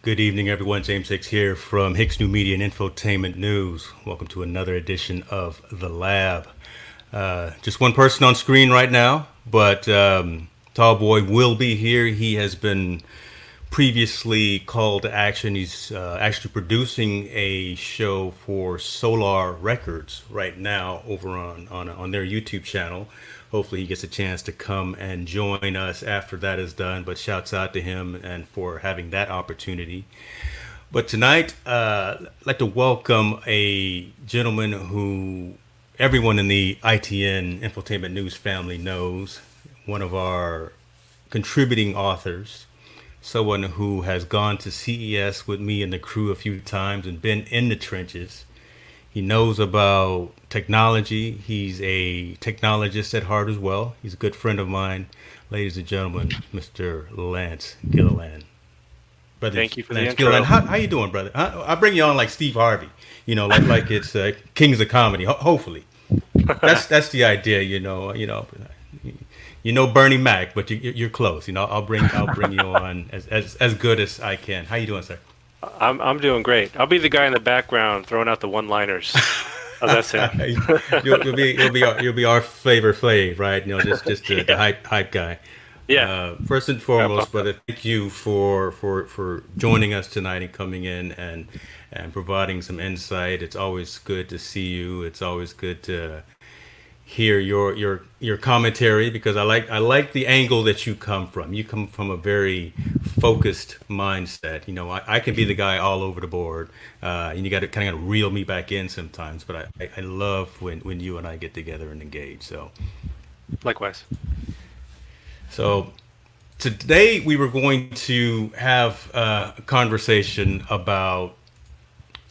Good evening, everyone. James Hicks here from Hicks New Media and Infotainment News. Welcome to another edition of The Lab. Just one person on screen right now, but Tall Boy will be here. He has been previously called to action. He's actually producing a show for Solar Records right now over on their YouTube channel. Hopefully he gets a chance to come and join us after that is done. But shouts out to him and for having that opportunity. But tonight, I'd like to welcome a gentleman who everyone in the ITN Infotainment News family knows, one of our contributing authors, someone who has gone to CES with me and the crew a few times and been in the trenches. He knows about technology. He's a technologist at heart as well. He's a good friend of mine. Ladies and gentlemen, Mr. Lance Gilliland. Brother Thank you for the Lance intro. Gilliland, how you doing, brother? I bring you on like Steve Harvey, like it's Kings of Comedy. Hopefully, that's the idea, Bernie Mac, but you're close. I'll bring you on as good as I can. How you doing, sir? I'm doing great. I'll be the guy in the background throwing out the one-liners. How's that sound? You'll be our flavor Flav, right? Just the hype guy. Yeah. First and foremost, brother, thank you for joining us tonight and coming in and providing some insight. It's always good to see you. It's always good to hear your commentary because I like the angle that you come from. You come from a very focused mindset. I can be the guy all over the board, and you got to kind of reel me back in sometimes. But I love when you and I get together and engage. So Likewise. So today we were going to have a conversation about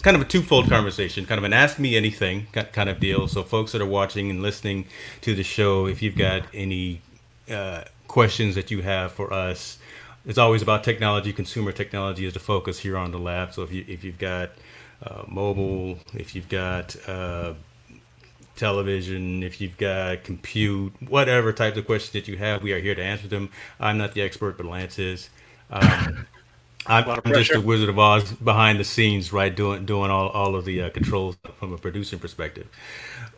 kind of a twofold conversation, kind of an ask me anything kind of deal. So folks that are watching and listening to the show, if you've got any questions that you have for us, it's always about technology. Consumer technology is the focus here on the lab. So if you've got mobile, if you've got television, if you've got compute, whatever types of questions that you have, we are here to answer them. I'm not the expert, but Lance is. I'm just the Wizard of Oz behind the scenes, right, doing all of the controls from a producing perspective.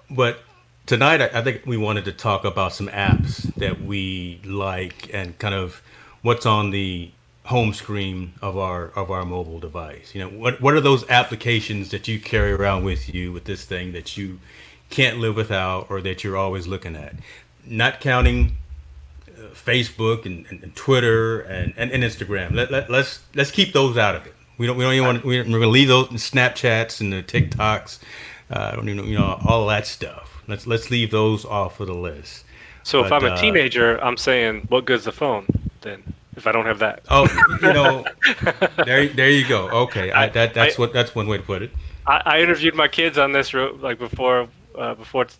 But tonight, I think we wanted to talk about some apps that we like and kind of what's on the home screen of our mobile device. What are those applications that you carry around with you with this thing that you can't live without or that you're always looking at? Not counting Facebook and Twitter and Instagram. Let's keep those out of it. We don't even want. We're going to leave those Snapchats and the TikToks. Don't even all of that stuff. Let's leave those off of the list. So if I'm a teenager, I'm saying, what good's the phone then? If I don't have that. Oh, there you go. Okay, that's one way to put it. I interviewed my kids on this like before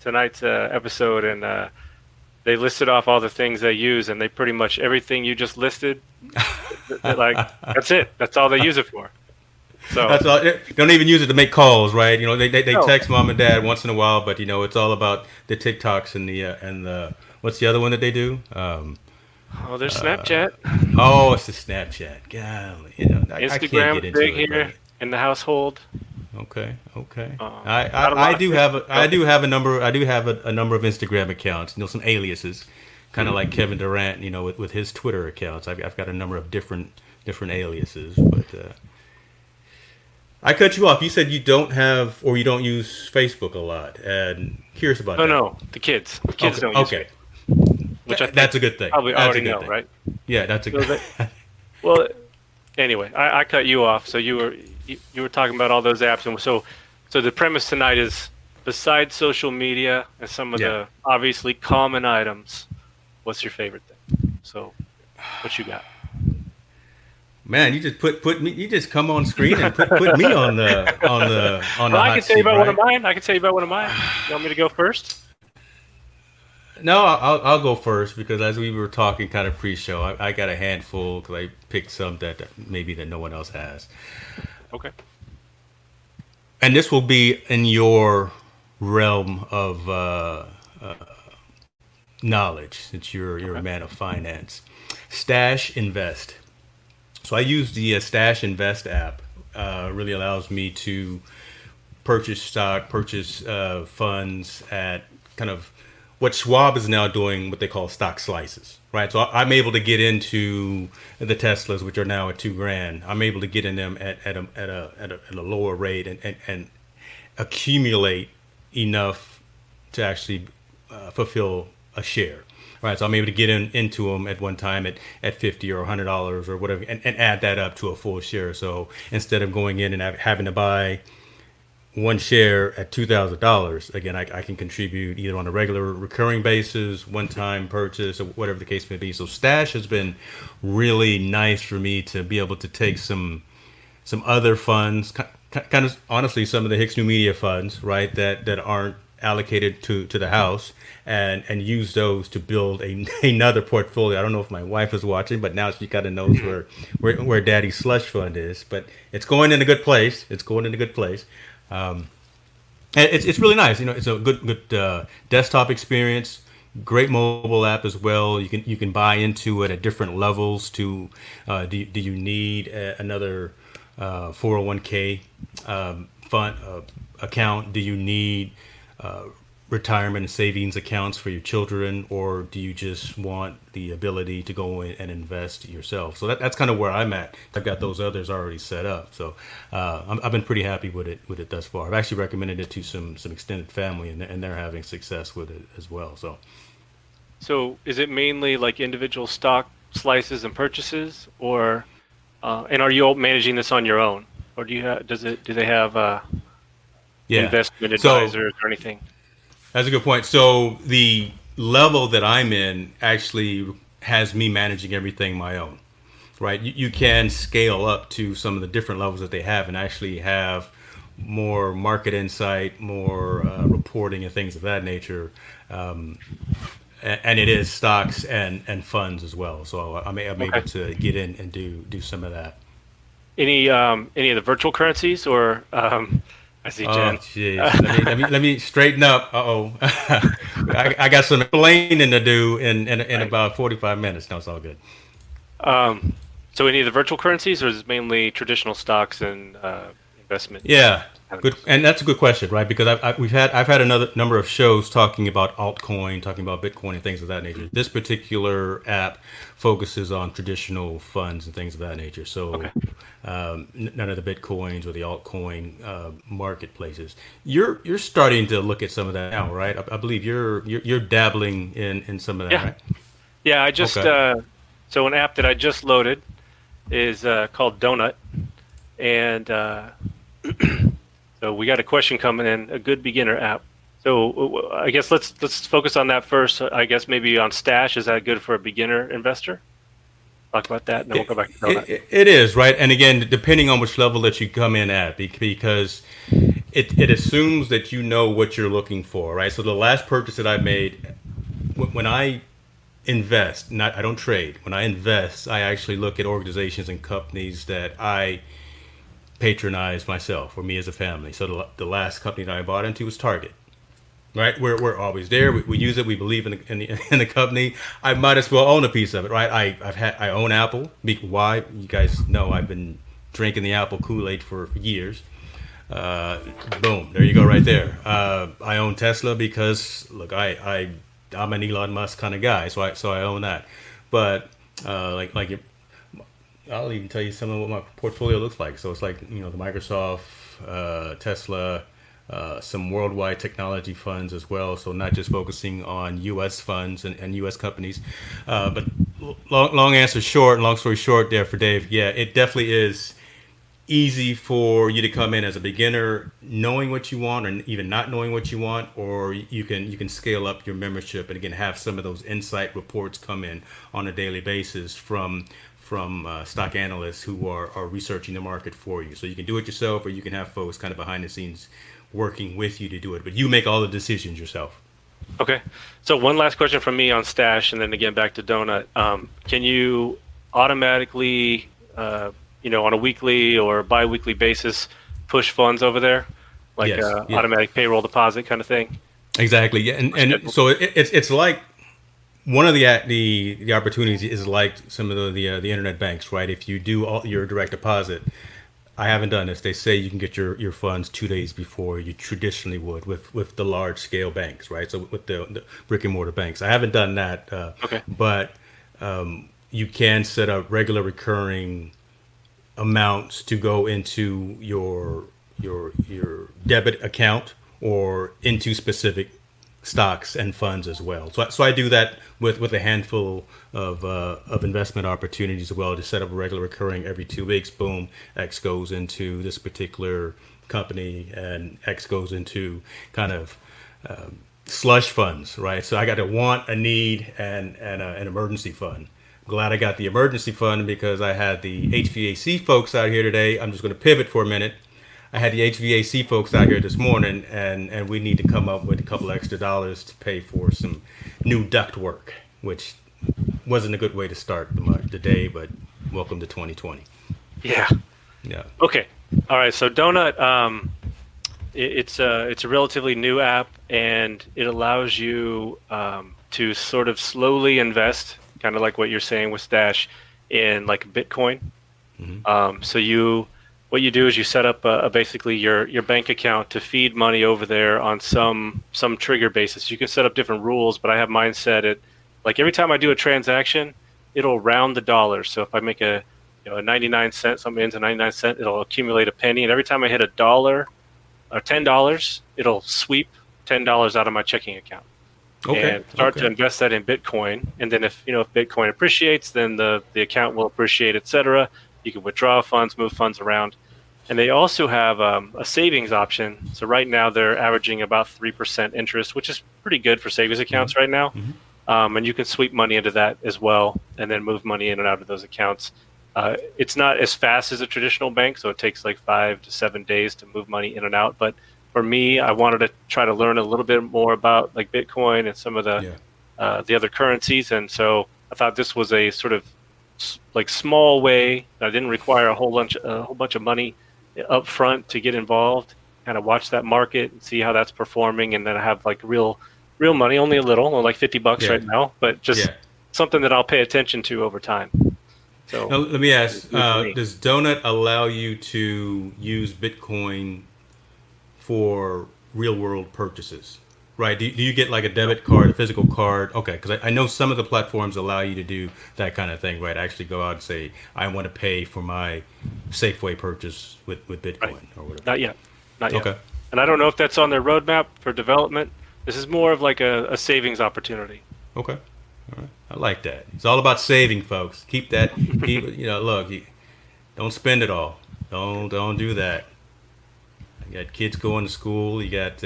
tonight's episode, and they listed off all the things they use, and they pretty much everything you just listed. Like that's it. That's all they use it for. So that's all. They don't even use it to make calls, right? They text mom and dad once in a while, but it's all about the TikToks and the what's the other one that they do? There's Snapchat. Oh, it's the Snapchat. Golly, Instagram I can't get into big it, here right? in the household. Okay. I do have a number of Instagram accounts. Some aliases, kind of like Kevin Durant. With his Twitter accounts, I've got a number of different aliases. But I cut you off. You said you don't have or you don't use Facebook a lot, and curious about that. No, the kids don't use okay. Facebook, which That's a good thing. Probably that's already a good know, thing. right? Yeah, that's a good. Well, anyway, I cut you off. So you were talking about all those apps, and so the premise tonight is besides social media and some of the obviously common items, what's your favorite thing? So, what you got? Man, you just put me. You just come on screen and put me on the Well, hot I can tell you seat, about right? one of mine. I can tell you about one of mine. You want me to go first? No, I'll go first because as we were talking kind of pre-show, I got a handful because I picked some that maybe that no one else has. Okay. And this will be in your realm of knowledge, since you're a man of finance. Stash Invest. So I use the Stash Invest app. Really allows me to purchase stock, purchase funds at kind of what Schwab is now doing, what they call stock slices, right? So I'm able to get into the Teslas, which are now at $2,000. I'm able to get in them at a lower rate and accumulate enough to actually fulfill a share. Right, so I'm able to get into them at one time at $50 or $100 or whatever, and add that up to a full share. So instead of going in and having to buy one share at $2,000, again, I can contribute either on a regular recurring basis, one time purchase, or whatever the case may be. So Stash has been really nice for me to be able to take some other funds, kind of honestly some of the Hicks New Media funds, right, that aren't allocated to the house, and use those to build another portfolio. I don't know if my wife is watching, but now she kind of knows where Daddy's slush fund is. But it's going in a good place. It's going in a good place. It's really nice. It's a good desktop experience. Great mobile app as well. You can buy into it at different levels. Do you need another 401k fund account? Do you need retirement and savings accounts for your children, or do you just want the ability to go in and invest yourself? So that's kind of where I'm at. I've got those others already set up, so I've been pretty happy with it thus far. I've actually recommended it to some extended family, and they're having success with it as well. So is it mainly like individual stock slices and purchases, or and are you all managing this on your own, or do they have investment advisors or anything? That's a good point. So the level that I'm in actually has me managing everything my own, right? You can scale up to some of the different levels that they have and actually have more market insight, more reporting and things of that nature. And it is stocks and funds as well. So I'm able to get in and do some of that. Any of the virtual currencies, or I see Jen. Oh, jeez. Let me straighten up. I got some explaining to do in about 45 minutes. No, it's all good. So any of the virtual currencies, or is it mainly traditional stocks and investment? Yeah, good, and that's a good question, right? Because I've had another number of shows talking about altcoin, talking about Bitcoin and things of that nature. This particular app focuses on traditional funds and things of that nature. So none of the Bitcoins or the altcoin marketplaces. You're starting to look at some of that now, right? I believe you're dabbling in some of that, right? Yeah, I just so an app that I just loaded is called Donut, and so we got a question coming in, a good beginner app. So I guess let's focus on that first. I guess maybe on Stash. Is that good for a beginner investor? Talk about that, and then we'll go back to Donut. It is, right? And again, depending on which level that you come in at, because it assumes that you know what you're looking for, right? So the last purchase that I made, when I invest, I don't trade. When I invest, I actually look at organizations and companies that I patronize myself or me as a family. So the last company that I bought into was Target. Right, we're always there. We use it. We believe in the company. I might as well own a piece of it. Right, I own Apple. Why? You guys know I've been drinking the Apple Kool-Aid for years. Boom, there you go, right there. I own Tesla because look, I'm an Elon Musk kind of guy, so I own that. But I'll even tell you some of what my portfolio looks like. So it's like the Microsoft, Tesla. Some worldwide technology funds as well, so not just focusing on U.S. funds and U.S. companies. But long story short there for Dave, yeah, it definitely is easy for you to come in as a beginner, knowing what you want, or even not knowing what you want, or you can scale up your membership and again have some of those insight reports come in on a daily basis from stock analysts who are researching the market for you. So you can do it yourself, or you can have folks kind of behind the scenes working with you to do it, but you make all the decisions yourself. Okay. So one last question from me on Stash, and then again back to Donut. Can you automatically, on a weekly or bi-weekly basis, push funds over there, like Yes, yeah. automatic payroll deposit kind of thing? Exactly. Yeah, and so it's like one of the opportunities is like some of the internet banks, right? If you do all your direct deposit, I haven't done this. They say you can get your funds 2 days before you traditionally would with the large scale banks, right? So with the brick and mortar banks, I haven't done that, Okay. but you can set up regular recurring amounts to go into your debit account or into specific stocks and funds as well. So I do that with a handful of investment opportunities as well, to set up a regular recurring every 2 weeks. Boom, X goes into this particular company, and X goes into kind of slush funds, right? So I got a want, a need, and an emergency fund. Glad I got the emergency fund because I had the HVAC folks out here today. I'm just going to pivot for a minute. I had the HVAC folks out here this morning, and we need to come up with a couple extra dollars to pay for some new duct work, which wasn't a good way to start the day, but welcome to 2020. Yeah. Yeah. Okay. All right. So Donut, it's a relatively new app, and it allows you to sort of slowly invest, kind of like what you're saying with Stash, in like Bitcoin. So what you do is you set up basically your bank account to feed money over there on some trigger basis. You can set up different rules, but I have mine set at like every time I do a transaction, it'll round the dollars. So if I make a 99 cent, something into 99 cent, it'll accumulate a penny, and every time I hit $1 or $10, it'll sweep $10 out of my checking account. Okay. And start to invest that in Bitcoin. And then if Bitcoin appreciates, then the account will appreciate, etc. You can withdraw funds, move funds around. And they also have a savings option. So right now they're averaging about 3% interest, which is pretty good for savings accounts right now. And you can sweep money into that as well, and then move money in and out of those accounts. It's not as fast as a traditional bank, so it takes like 5 to 7 days to move money in and out. But for me, I wanted to try to learn a little bit more about like Bitcoin and some of the other currencies, and so I thought this was a sort of like small way that didn't require a whole bunch of money up front to get involved. Kind of watch that market and see how that's performing, and then have like real money, only a little, like $50 right now, but just something that I'll pay attention to over time. So now, let me ask: does Donut allow you to use Bitcoin for real world purchases? Right? Do you get like a debit card, a physical card? Okay, because I know some of the platforms allow you to do that kind of thing, right? Actually go out and say, I want to pay for my Safeway purchase with Bitcoin or whatever. Not yet. Okay. And I don't know if that's on their roadmap for development. This is more of like a savings opportunity. Okay. All right. I like that. It's all about saving, folks. Keep that. Look, don't spend it all. Don't do that. You got kids going to school. You got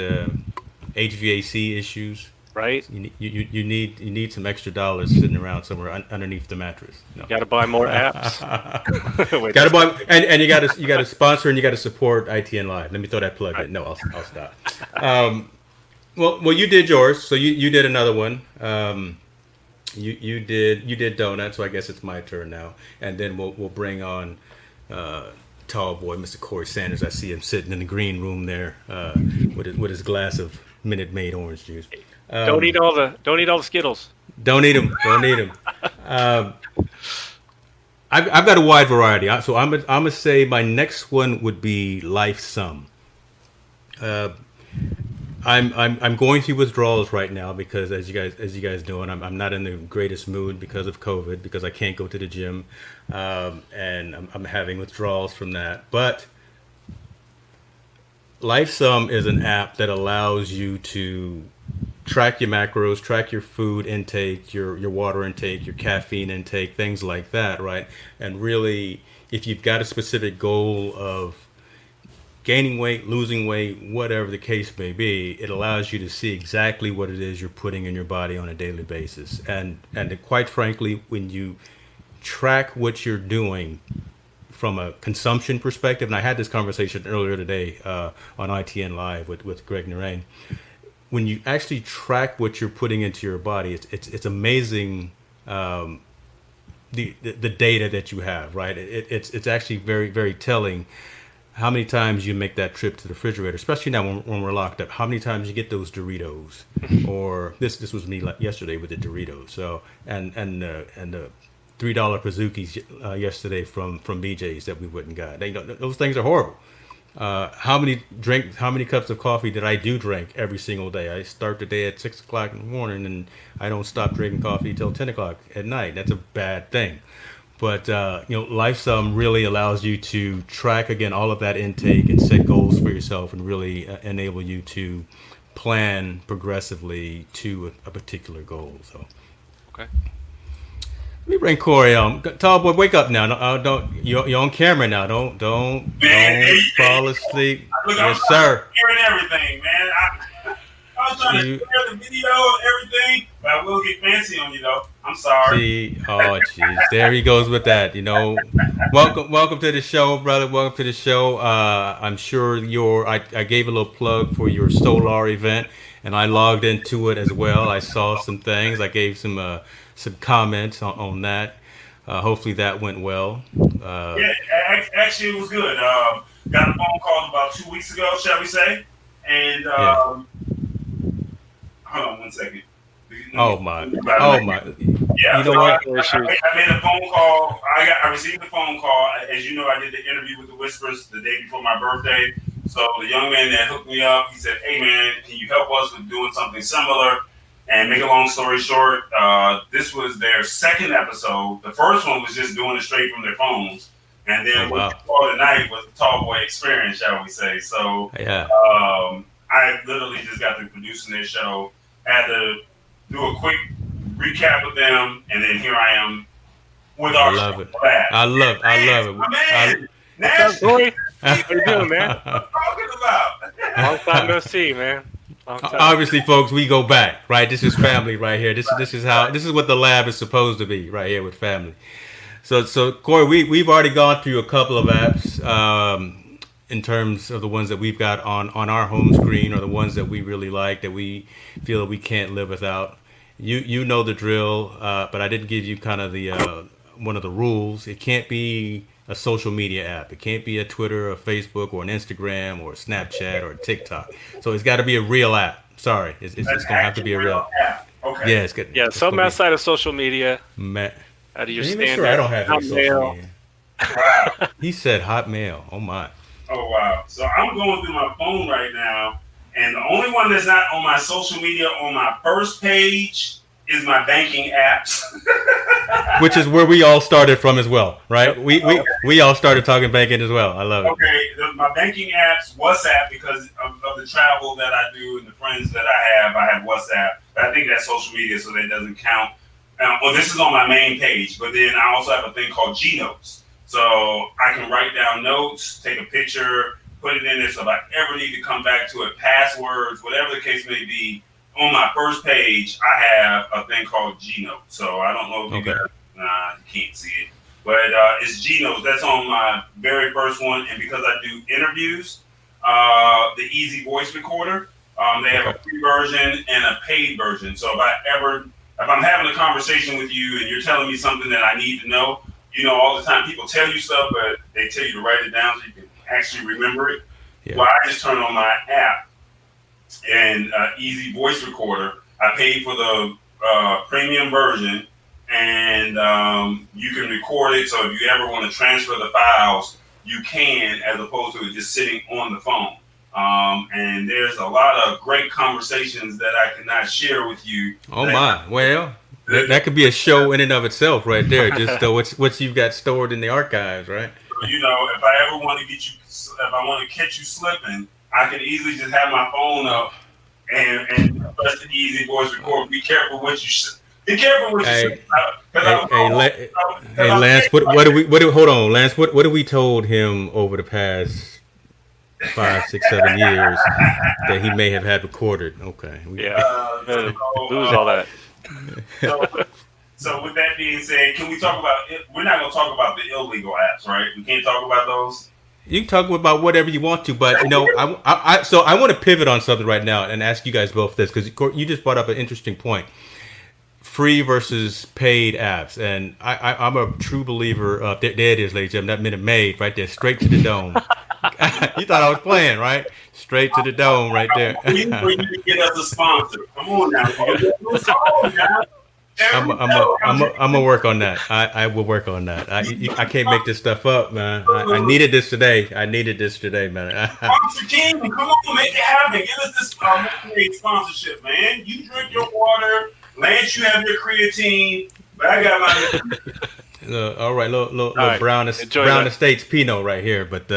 HVAC issues. Right. You need some extra dollars sitting around somewhere underneath the mattress. No. You got to buy more apps. Got to buy, and you got to sponsor, and you got to support ITN Live. Let me throw that plug in. No, I'll stop. Well, you did yours, so you did another one. You did Donut, so I guess it's my turn now, and then we'll bring on tall boy, Mr. Corey Sanders. I see him sitting in the green room there with his glass of Minute Maid orange juice. Don't eat all the Skittles. Don't eat them. Don't eat them. I've got a wide variety, so I'm gonna say my next one would be Life Sum. I'm going through withdrawals right now because as you guys know, and I'm not in the greatest mood because of COVID, because I can't go to the gym, and I'm having withdrawals from that. But LifeSum is an app that allows you to track your macros, track your food intake, your water intake, your caffeine intake, things like that, right? And really, if you've got a specific goal of gaining weight, losing weight, whatever the case may be, it allows you to see exactly what it is you're putting in your body on a daily basis. And quite frankly, when you track what you're doing from a consumption perspective, and I had this conversation earlier today on ITN Live with Greg Narain, when you actually track what you're putting into your body, it's amazing the data that you have, right? It's actually very, very telling how many times you make that trip to the refrigerator, especially now when we're locked up. How many times you get those Doritos, or this was me yesterday with the Doritos. So and the $3 Pazookies yesterday from BJ's that we wouldn't got. Those things are horrible. How many cups of coffee did I drink every single day? I start the day at 6 o'clock in the morning, and I don't stop drinking coffee till 10 o'clock at night. That's a bad thing. But lifestyle really allows you to track again all of that intake and set goals for yourself, and really enable you to plan progressively to a particular goal. So, Okay. let me bring Corey on. Tall boy, wake up now! Don't you're on camera now? Don't fall asleep. Look, Yes, I'm sir. hearing everything, man. I was trying to You- share the video and everything, but I will get fancy on you though. I'm sorry. See, oh jeez, there he goes with that. Welcome to the show, brother. Welcome to the show. I'm sure I gave a little plug for your Solar event, and I logged into it as well. I saw some things. I gave some comments on that. Hopefully that went well. Yeah, actually it was good. Got a phone call about 2 weeks ago, shall we say? And Yeah. hold on one second. Oh my. Yeah, You know so what? I made a phone call. I received a phone call. As you know, I did the interview with the Whispers the day before my birthday. So the young man that hooked me up, he said, "Hey man, can you help us with doing something similar?" And make a long story short, this was their second episode. The first one was just doing it straight from their phones, and then Oh, wow. what we saw tonight was the Tall Boy Experience, shall we say? So Yeah. I literally just got through producing their show. Had to do a quick recap with them, and then here I am with our love it. lab. I love it. My man, What's up, Nash, Corey? How you doing, man? what I'm talking about. Long time no see, man. Long time. Obviously, folks, we go back, right? This is family right here. This is what the lab is supposed to be, right here with family. So Corey, we've already gone through a couple of apps in terms of the ones that we've got on our home screen, or the ones that we really like, that we feel that we can't live without. You know the drill, but I didn't give you kind of the one of the rules. It can't be a social media app. It can't be a Twitter, or Facebook, or an Instagram, or a Snapchat, or a TikTok. So it's got to be a real app. Sorry, it's going to have to be a real app. Okay. Yeah, it's good. Yeah, It's something gonna be- outside of social media. Matt, Out of your let me make standard. sure I don't have any social Hotmail. media. Wow. He said Hotmail. Oh my. Oh wow! So I'm going through my phone right now, and the only one that's not on my social media on my first page is my banking apps. Which is where we all started from as well, right? We all started talking banking as well. I love it. Okay, my banking apps, WhatsApp, because of the travel that I do and the friends that I have WhatsApp. But I think that's social media, so that doesn't count. Well, this is on my main page, but then I also have a thing called G Notes. So I can write down notes, take a picture, put it in there. So if I ever need to come back to it, passwords, whatever the case may be, on my first page, I have a thing called G Notes. So I don't know if you guys, you can't see it, but it's G Notes. That's on my very first one. And because I do interviews, the Easy Voice Recorder, they have a free version and a paid version. So if I'm having a conversation with you and you're telling me something that I need to know, all the time people tell you stuff, but they tell you to write it down so you can actually remember it. Yeah. Well, I just turn on my app and Easy Voice Recorder. I paid for the premium version, and you can record it. So if you ever want to transfer the files, you can, as opposed to it just sitting on the phone. And there's a lot of great conversations that I cannot share with you. Oh my. Well, that could be a show in and of itself right there. Just what you've got stored in the archives, right? If I ever want to if I want to catch you slipping, I can easily just have my phone up and press the Easy Voice Record. Be careful what you say. Be careful what you say. Hey, Lance, hold on, Lance, what have we told him over the past 5, 6, 7 years that he may have had recorded? Okay. Lose all that. So with that being said, can we talk about it? We're not going to talk about the illegal apps, right? We can't talk about those. You can talk about whatever you want to, but I want to pivot on something right now and ask you guys both this, because you just brought up an interesting point: free versus paid apps. And I'm a true believer of there it is, ladies and gentlemen, that Minute Maid right there, straight to the dome. You thought I was playing, right? Straight to the dome right there. I'm waiting for you to get us a sponsor. Come on now. Come on now. I'm gonna work on that. I will work on that. I can't make this stuff up, man. I needed this today. Man. Sponsor King, come on, make it happen. Give us this sponsorship, man. You drink your water. Lance, you have your creatine. But I got my. All right, little right, Brown Estates Pinot right here. But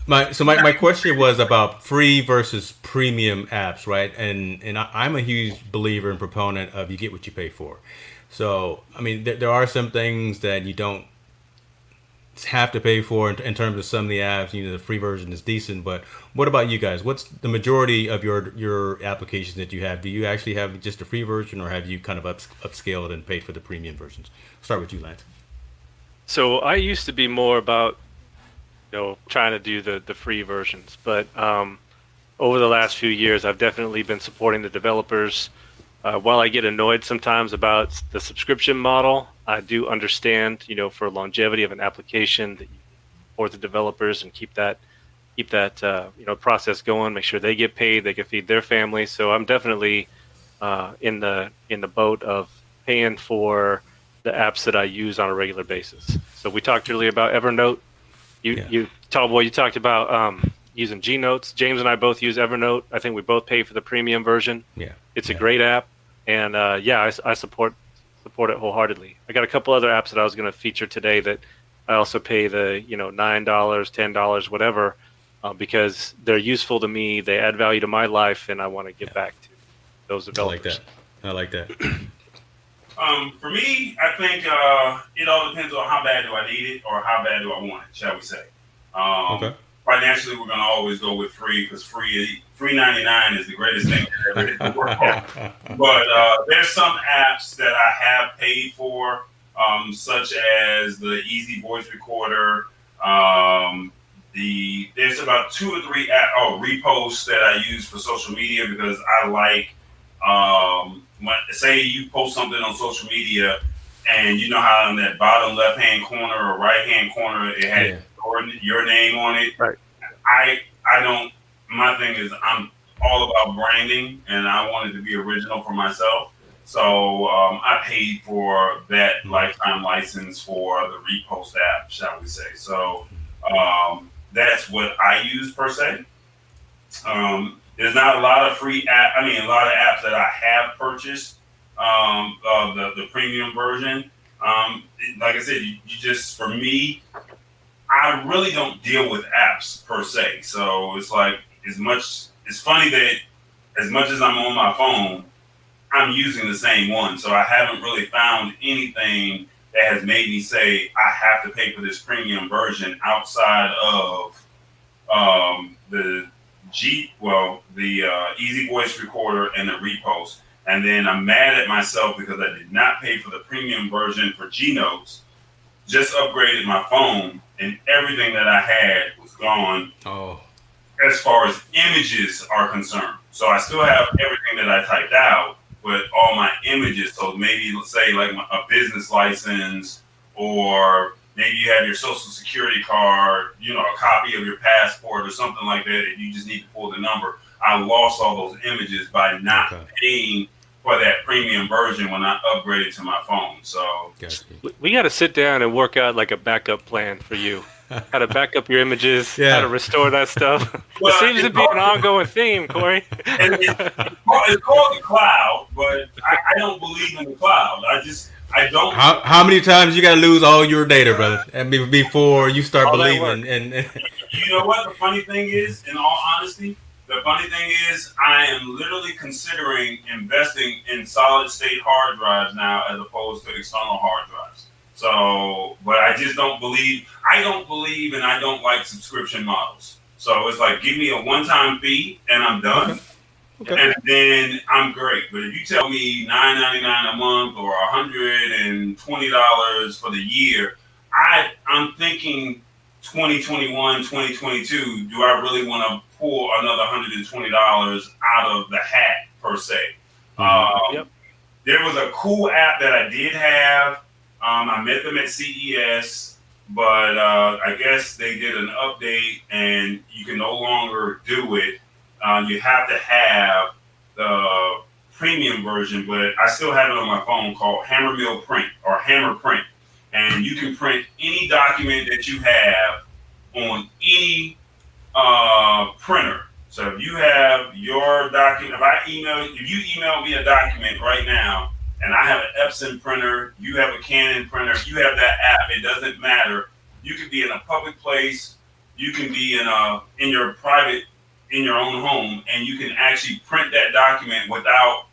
my question was about free versus premium apps, right? And I'm a huge believer and proponent of you get what you pay for. So I mean, there are some things that you don't have to pay for in terms of some of the apps. The free version is decent, but what about you guys? What's the majority of your applications that you have? Do you actually have just a free version, or have you kind of upscaled and paid for the premium versions? Start with you, Lance. So I used to be more about trying to do the free versions, but over the last few years, I've definitely been supporting the developers. While I get annoyed sometimes about the subscription model, I do understand, for longevity of an application, that you support the developers and keep that process going. Make sure they get paid, they can feed their family. So I'm definitely in the boat of paying for the apps that I use on a regular basis. So we talked earlier about Evernote. You talked about using G Notes. James and I both use Evernote. I think we both pay for the premium version. Yeah, it's a great app, and I support it wholeheartedly. I got a couple other apps that I was going to feature today that I also pay the $9, $10, whatever, because they're useful to me. They add value to my life, and I want to give back to those developers. I like that. For me, I think it all depends on how bad do I need it or how bad do I want it, shall we say. Okay. Financially, we're going to always go with free because free 99 is the greatest thing that ever hit the world. But there's some apps that I have paid for, such as the Easy Voice Recorder. There's about 2 or 3 reposts that I use for social media because I like. Say you post something on social media, and you know how in that bottom left-hand corner or right-hand corner it has your name on it. Right. I don't. My thing is I'm all about branding, and I wanted to be original for myself. So I paid for that lifetime license for the repost app, shall we say? So that's what I use per se. There's not a lot of free a lot of apps that I have purchased the premium version. Like I said, you just, for me, I really don't deal with apps per se. So it's like it's funny that as much as I'm on my phone, I'm using the same one. So I haven't really found anything that has made me say I have to pay for this premium version outside of the Easy Voice Recorder and the repost. And then I'm mad at myself because I did not pay for the premium version for G Notes. Just upgraded my phone, and everything that I had was gone. As far as images are concerned. So I still have everything that I typed out, but all my images. So maybe let's say like a business license, or maybe you have your social security card, a copy of your passport or something like that, and you just need to pull the number. I lost all those images by not paying for that premium version when I upgraded to my phone. So we got to sit down and work out like a backup plan for you. How to back up your images, how to restore that stuff. Well, it seems to be an ongoing theme, Corey. It's called the cloud, but I don't believe in the cloud. I don't. How many times you got to lose all your data, brother, and before you start believing? And you know what the funny thing is? In all honesty, the funny thing is, I am literally considering investing in solid state hard drives now, as opposed to external hard drives. So, but I just don't believe. I don't believe, and I don't like subscription models. So it's like, give me a one-time fee, and I'm done. Okay. And then I'm great. But if you tell me $9.99 a month or $120 for the year, I'm thinking 2021, 2022, do I really want to pull another $120 out of the hat per se? There was a cool app that I did have. I met them at CES. but I guess they did an update and you can no longer do it. You have to have the premium version, but I still have it on my phone called Hammer Mill Print or Hammer Print. And you can print any document that you have on any printer. So if you have your document, if you email me a document right now, and I have an Epson printer, you have a Canon printer, you have that app, it doesn't matter. You could be in a public place, you can be in your private, in your own home, and you can actually print that document without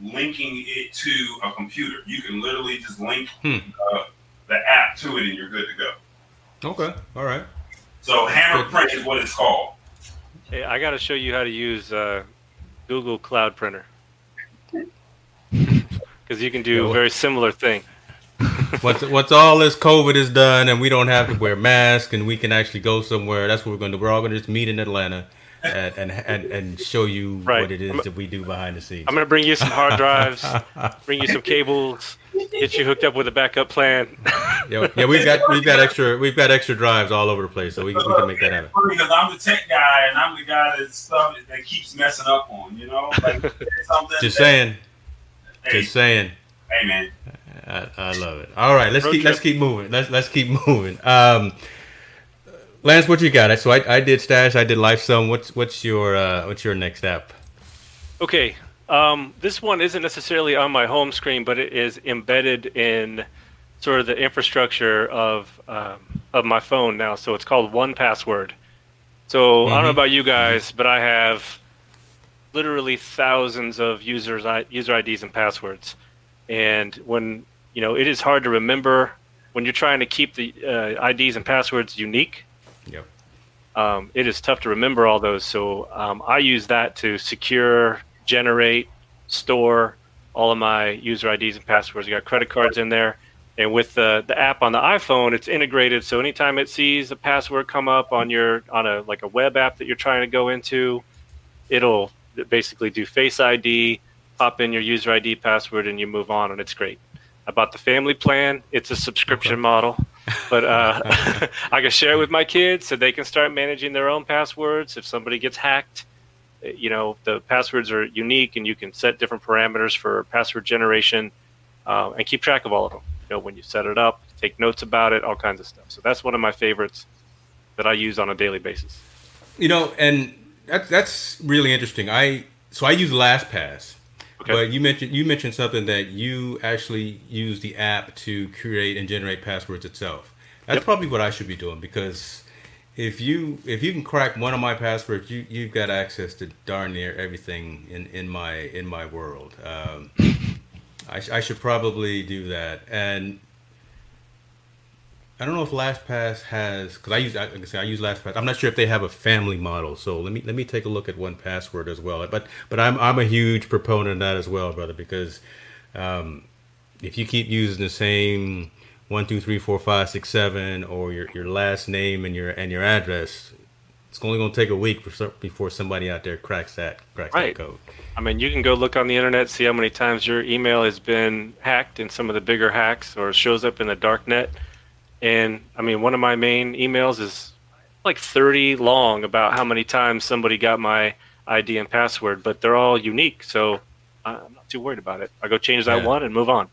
linking it to a computer. You can literally just link the app to it, and you're good to go. Okay, all right. So Hammer Print is what it's called. Hey, I got to show you how to use Google Cloud Printer because you can do a very similar thing. Once all this COVID is done and we don't have to wear masks and we can actually go somewhere, that's what we're going to do. We're all going to just meet in Atlanta and show you what it is that we do behind the scenes. I'm going to bring you some hard drives, bring you some cables, get you hooked up with a backup plan. Yeah, we've got extra drives all over the place, so we can make that happen. Because I'm the tech guy and I'm the guy that keeps messing up on, like something. Just saying. Hey man. I love it. All right, let's keep moving. Let's keep moving. Lance, what you got? So I did Stash, I did LifeSum. What's your next app? Okay, this one isn't necessarily on my home screen, but it is embedded in sort of the infrastructure of my phone now. So it's called 1Password. So I don't know about you guys, but I have literally thousands of user IDs and passwords. And when it is hard to remember when you're trying to keep the IDs and passwords unique. Yep. It is tough to remember all those. So I use that to secure, generate, store all of my user IDs and passwords. I got credit cards in there. And with the app on the iPhone, it's integrated. So anytime it sees a password come up on a web app that you're trying to go into, it'll basically do Face ID, pop in your user ID password, and you move on, and it's great. I bought the family plan. It's a subscription model, but I can share it with my kids so they can start managing their own passwords. If somebody gets hacked, the passwords are unique, and you can set different parameters for password generation and keep track of all of them. When you set it up, take notes about it, all kinds of stuff. So that's one of my favorites that I use on a daily basis. And that's really interesting. I use LastPass. Okay. But you mentioned something that you actually use the app to create and generate passwords itself. That's probably what I should be doing, because if you can crack one of my passwords, you've got access to darn near everything in my world. I should probably do that. And I don't know if LastPass has, because I use LastPass. I'm not sure if they have a family model. So let me take a look at 1Password as well. But I'm a huge proponent of that as well, brother, because if you keep using the same 1, 2, 3, 4, 5, 6, 7, or your last name and your address, it's only going to take a week before somebody out there cracks that code. I mean, you can go look on the internet, see how many times your email has been hacked in some of the bigger hacks, or shows up in the dark net. And I mean, one of my main emails is like 30 long about how many times somebody got my ID and password, but they're all unique. So I'm not too worried about it. I go change that one and move on.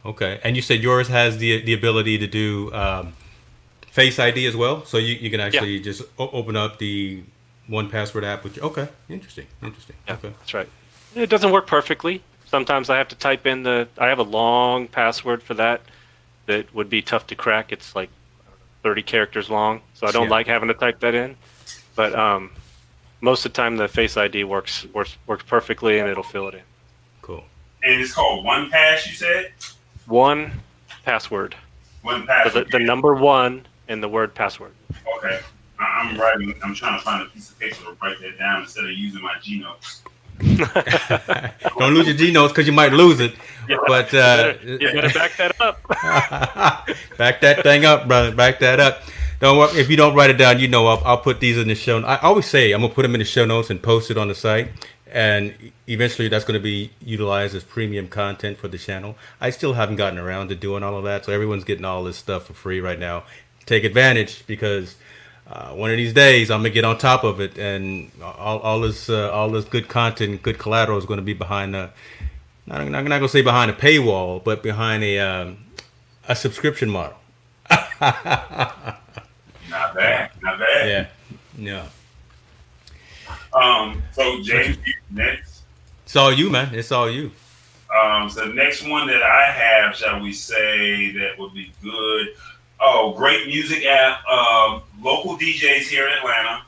Okay. And you said yours has the ability to do Face ID as well? So you can actually just open up the 1Password app with okay. Interesting. Yeah, okay. That's right. It doesn't work perfectly. Sometimes I have to type in I have a long password for that would be tough to crack. It's like 30 characters long, so I don't like having to type that in. But most of the time, the Face ID works perfectly, and it'll fill it in. Cool. And it's called 1Pass, you said? 1Password. 1Password. The number 1 and the word password. Okay. I'm trying to find a piece of paper to write that down instead of using my G notes. Don't lose your G notes, because you might lose it. Yeah, but you better back that up. Back that thing up, brother. Back that up. Don't worry, if you don't write it down, I'll put these in the show. I always say I'm gonna put them in the show notes and post it on the site. and eventually that's going to be utilized as premium content for the channel. I still haven't gotten around to doing all of that, so everyone's getting all this stuff for free right now. Take advantage, because one of these days I'm gonna get on top of it, and all this good content, good collateral is going to be behind the. I'm not gonna say behind a paywall, but behind a subscription model. Not bad. Not bad. Yeah. Yeah. So James, you next. It's all you, man. It's all you. So the next one that I have, shall we say, that would be good. Oh, great music app. Local DJs here in Atlanta.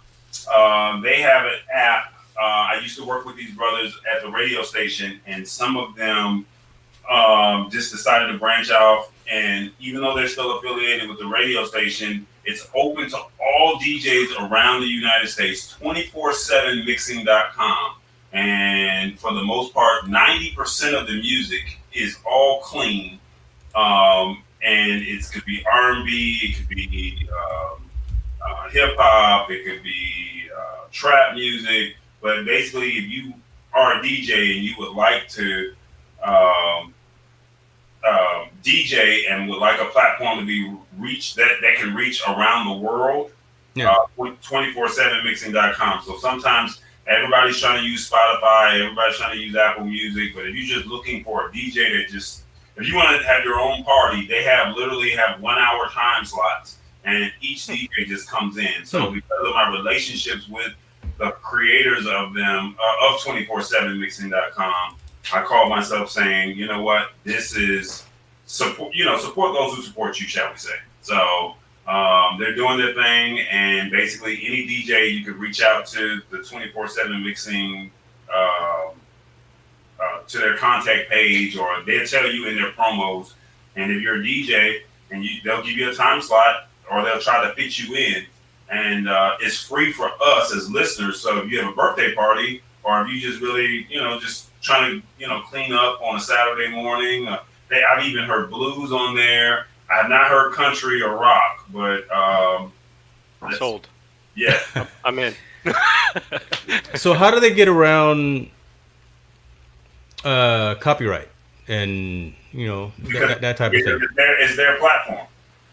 They have an app. I used to work with these brothers at the radio station, and some of them just decided to branch off. And even though they're still affiliated with the radio station, it's open to all DJs around the United States, 247mixing.com. And for the most part, 90% of the music is all clean. And it could be R&B, it could be hip hop, it could be trap music. But basically, if you are a DJ and you would like to DJ and would like a platform to be reached that can reach around the world, 247mixing.com. So sometimes everybody's trying to use Spotify, everybody's trying to use Apple Music, but if you're just looking for a DJ that just, if you want to have your own party, they literally have 1 hour time slots, and each DJ just comes in. So because of my relationships with the creators of them, of 247mixing.com, I call myself saying, you know what, this is support those who support you, shall we say. So they're doing their thing, and basically any DJ you could reach out to the 247 Mixing to their contact page, or they'll tell you in their promos. And if you're a DJ, and they'll give you a time slot, or they'll try to fit you in, and it's free for us as listeners. So if you have a birthday party, or if you just really, just trying to, clean up on a Saturday morning, I've even heard blues on there. I have not heard country or rock, but sold. Yeah, I'm in. So how do they get around copyright and that type of thing? It's their platform.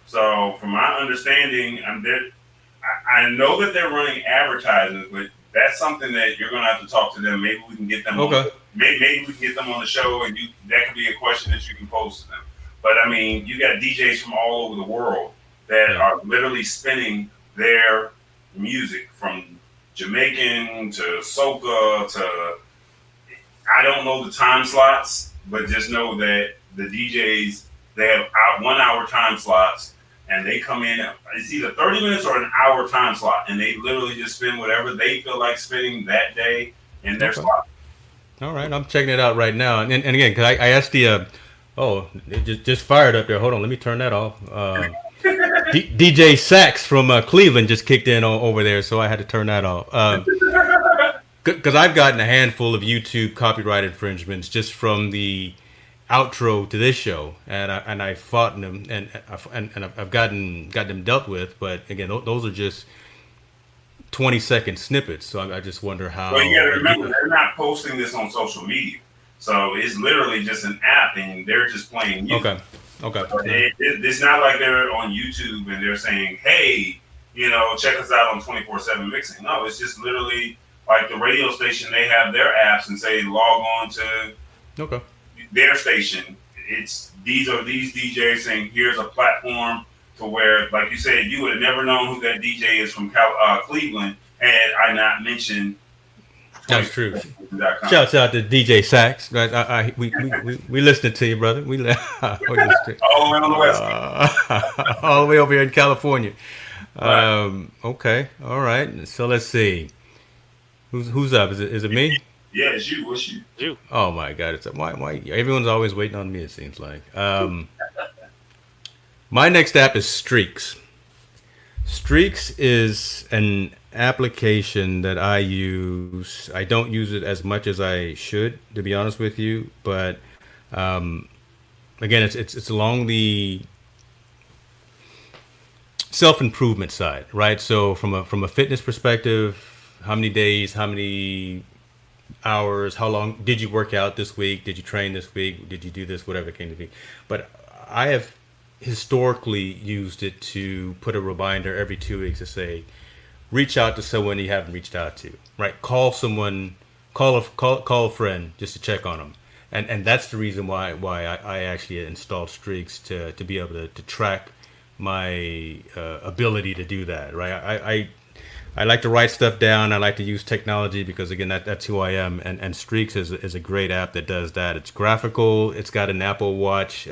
So from my understanding, I know that they're running advertisements, but that's something that you're going to have to talk to them. Maybe we can get them. Okay. Maybe we can get them on the show, and that could be a question that you can pose to them. But I mean, you got DJs from all over the world that are literally spinning their music, from Jamaican to soca to, I don't know the time slots, but just know that the DJs, they have 1 hour time slots, and they come in, it's either 30 minutes or an hour time slot, and they literally just spin whatever they feel like spinning that day in their slot. All right, I'm checking it out right now. And again, because I asked it just fired up there. Hold on, let me turn that off. DJ Sax from Cleveland just kicked in over there, so I had to turn that off. Because I've gotten a handful of YouTube copyright infringements just from the outro to this show, and I fought them, and I've gotten them dealt with. But again, those are just 20-second snippets. So I just wonder how. Well, you got to remember, they're not posting this on social media, so it's literally just an app, and they're just playing music. Okay. It's not like they're on YouTube and they're saying, "Hey, check us out on 247 Mixing." No, it's just literally like the radio station. They have their apps and say, "Log on to." Okay. Their station. These are these DJs saying, here's a platform to where, like you said, you would have never known who that DJ is from Cleveland had I not mentioned. That's true. Shouts out to DJ Sax. We listening to you, brother. We listening. All the way on the West Coast. All the way over here in California. Right. Okay. All right. So let's see. Who's up? Is it me? Yeah, it's you. What's you? Oh my God! It's why everyone's always waiting on me. It seems like. My next app is Streaks. Streaks is an application that I use. I don't use it as much as I should, to be honest with you. But again, it's along the self-improvement side, right? So from a fitness perspective, how many days, how many hours, how long did you work out this week? Did you train this week? Did you do this? Whatever it came to be. But I have historically used it to put a reminder every 2 weeks to say, reach out to someone you haven't reached out to, right? Call someone, call a friend just to check on them. And that's the reason why I actually installed Streaks to be able to track my ability to do that, right? I like to write stuff down. I like to use technology because again, that's who I am. And Streaks is a great app that does that. It's graphical. It's got an Apple Watch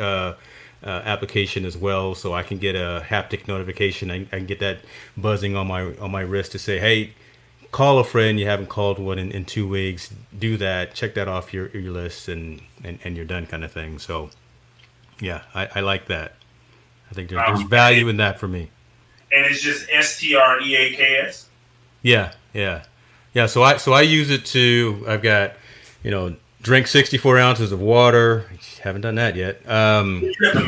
application as well, so I can get a haptic notification. I can get that buzzing on my wrist to say, hey, call a friend you haven't called one in 2 weeks. Do that. Check that off your list, and you're done, kind of thing. So yeah, I like that. I think there's value in that for me. And it's just STREAKS. Yeah. So I use it to. I've got, drink 64 ounces of water. Haven't done that yet. You have to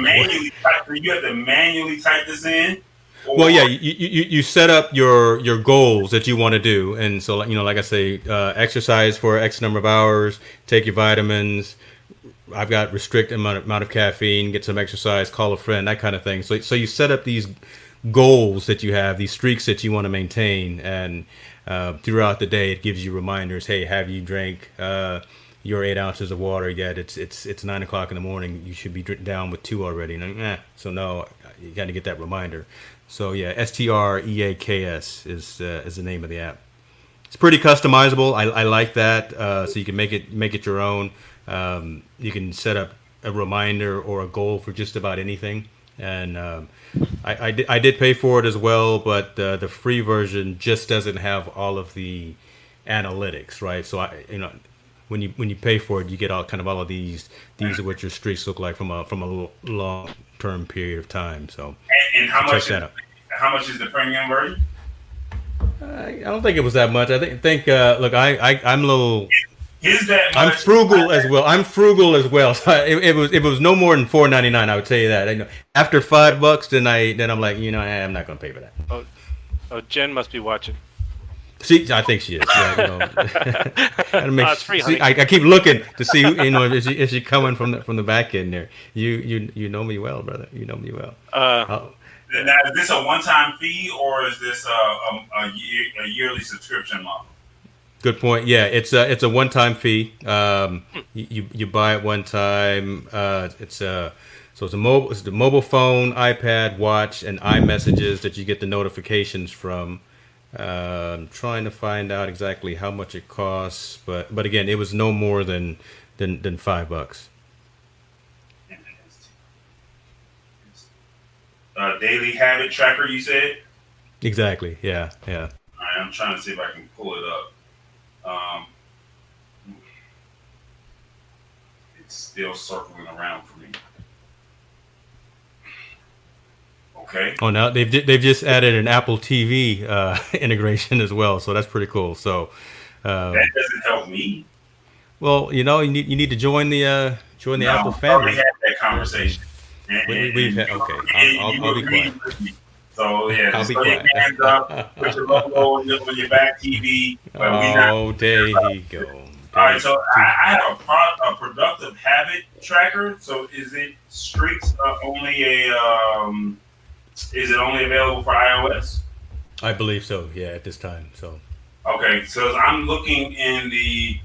manually type this in. Well, yeah, you set up your goals that you want to do, and so like I say, exercise for X number of hours, take your vitamins. I've got restricted amount of caffeine, get some exercise, call a friend, that kind of thing. So you set up these goals that you have, these streaks that you want to maintain, and throughout the day it gives you reminders. Hey, have you drank your 8 ounces of water yet? It's 9 o'clock in the morning. You should be down with 2 already. And so no, you got to get that reminder. So yeah, STREAKS is the name of the app. It's pretty customizable. I like that. So you can make it your own. You can set up a reminder or a goal for just about anything. And I did pay for it as well, but the free version just doesn't have all of the analytics, right? So when you pay for it, you get all of these are what your streaks look like from a long term period of time. So and how much is the premium version? I don't think it was that much. I think look, I'm a little. Is that much? I'm frugal as well. So it was no more than $4.99. I would tell you that. After $5, then I'm like, I'm not going to pay for that. Oh, Jen must be watching. I think she is. Yeah, it's free, honey. I keep looking to see, is she coming from the back end there? You know me well, brother. You know me well. Now, is this a one-time fee or is this a yearly subscription model? Good point. Yeah, it's a one-time fee. You buy it one time. It's the mobile phone, iPad, watch, and iMessages that you get the notifications from. I'm trying to find out exactly how much it costs, but again, it was no more than $5. Daily habit tracker, you said? Exactly. Yeah. All right, I'm trying to see if I can pull it up. It's still circling around for me. Okay. Oh, now they've just added an Apple TV integration as well, so that's pretty cool. So that doesn't help me. Well, you need to join the Apple family. I already had that conversation. We've had, okay. I'll be quiet. So yeah, I'll just be throw your quiet. hands up, put your logo on your back TV. There you go. All right, so I have a productive habit tracker. So is it Streaks is it only available for iOS? I believe so. Yeah, at this time. So okay, so I'm looking in the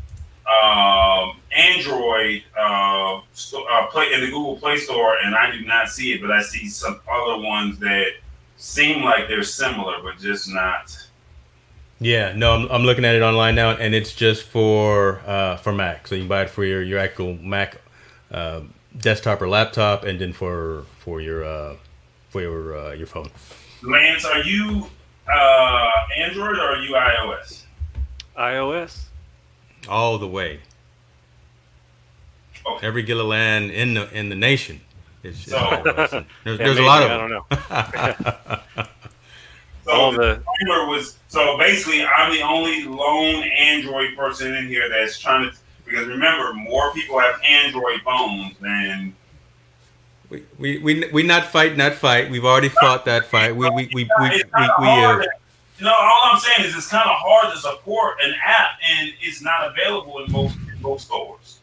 Android in the Google Play Store, and I do not see it, but I see some other ones that seem like they're similar, but just not. Yeah, no, I'm looking at it online now, and it's just for Mac. So you can buy it for your actual Mac desktop or laptop, and then for your phone. Lance, are you Android or are you iOS? iOS. All the way. Okay. Every Gilliland in the nation. There's a maybe, lot of I them. don't know. So basically, I'm the only lone Android person in here that's trying to, because remember, more people have Android phones than. We not fight. We've already fought that fight. We all I'm saying is it's kind of hard to support an app, and it's not available in most stores.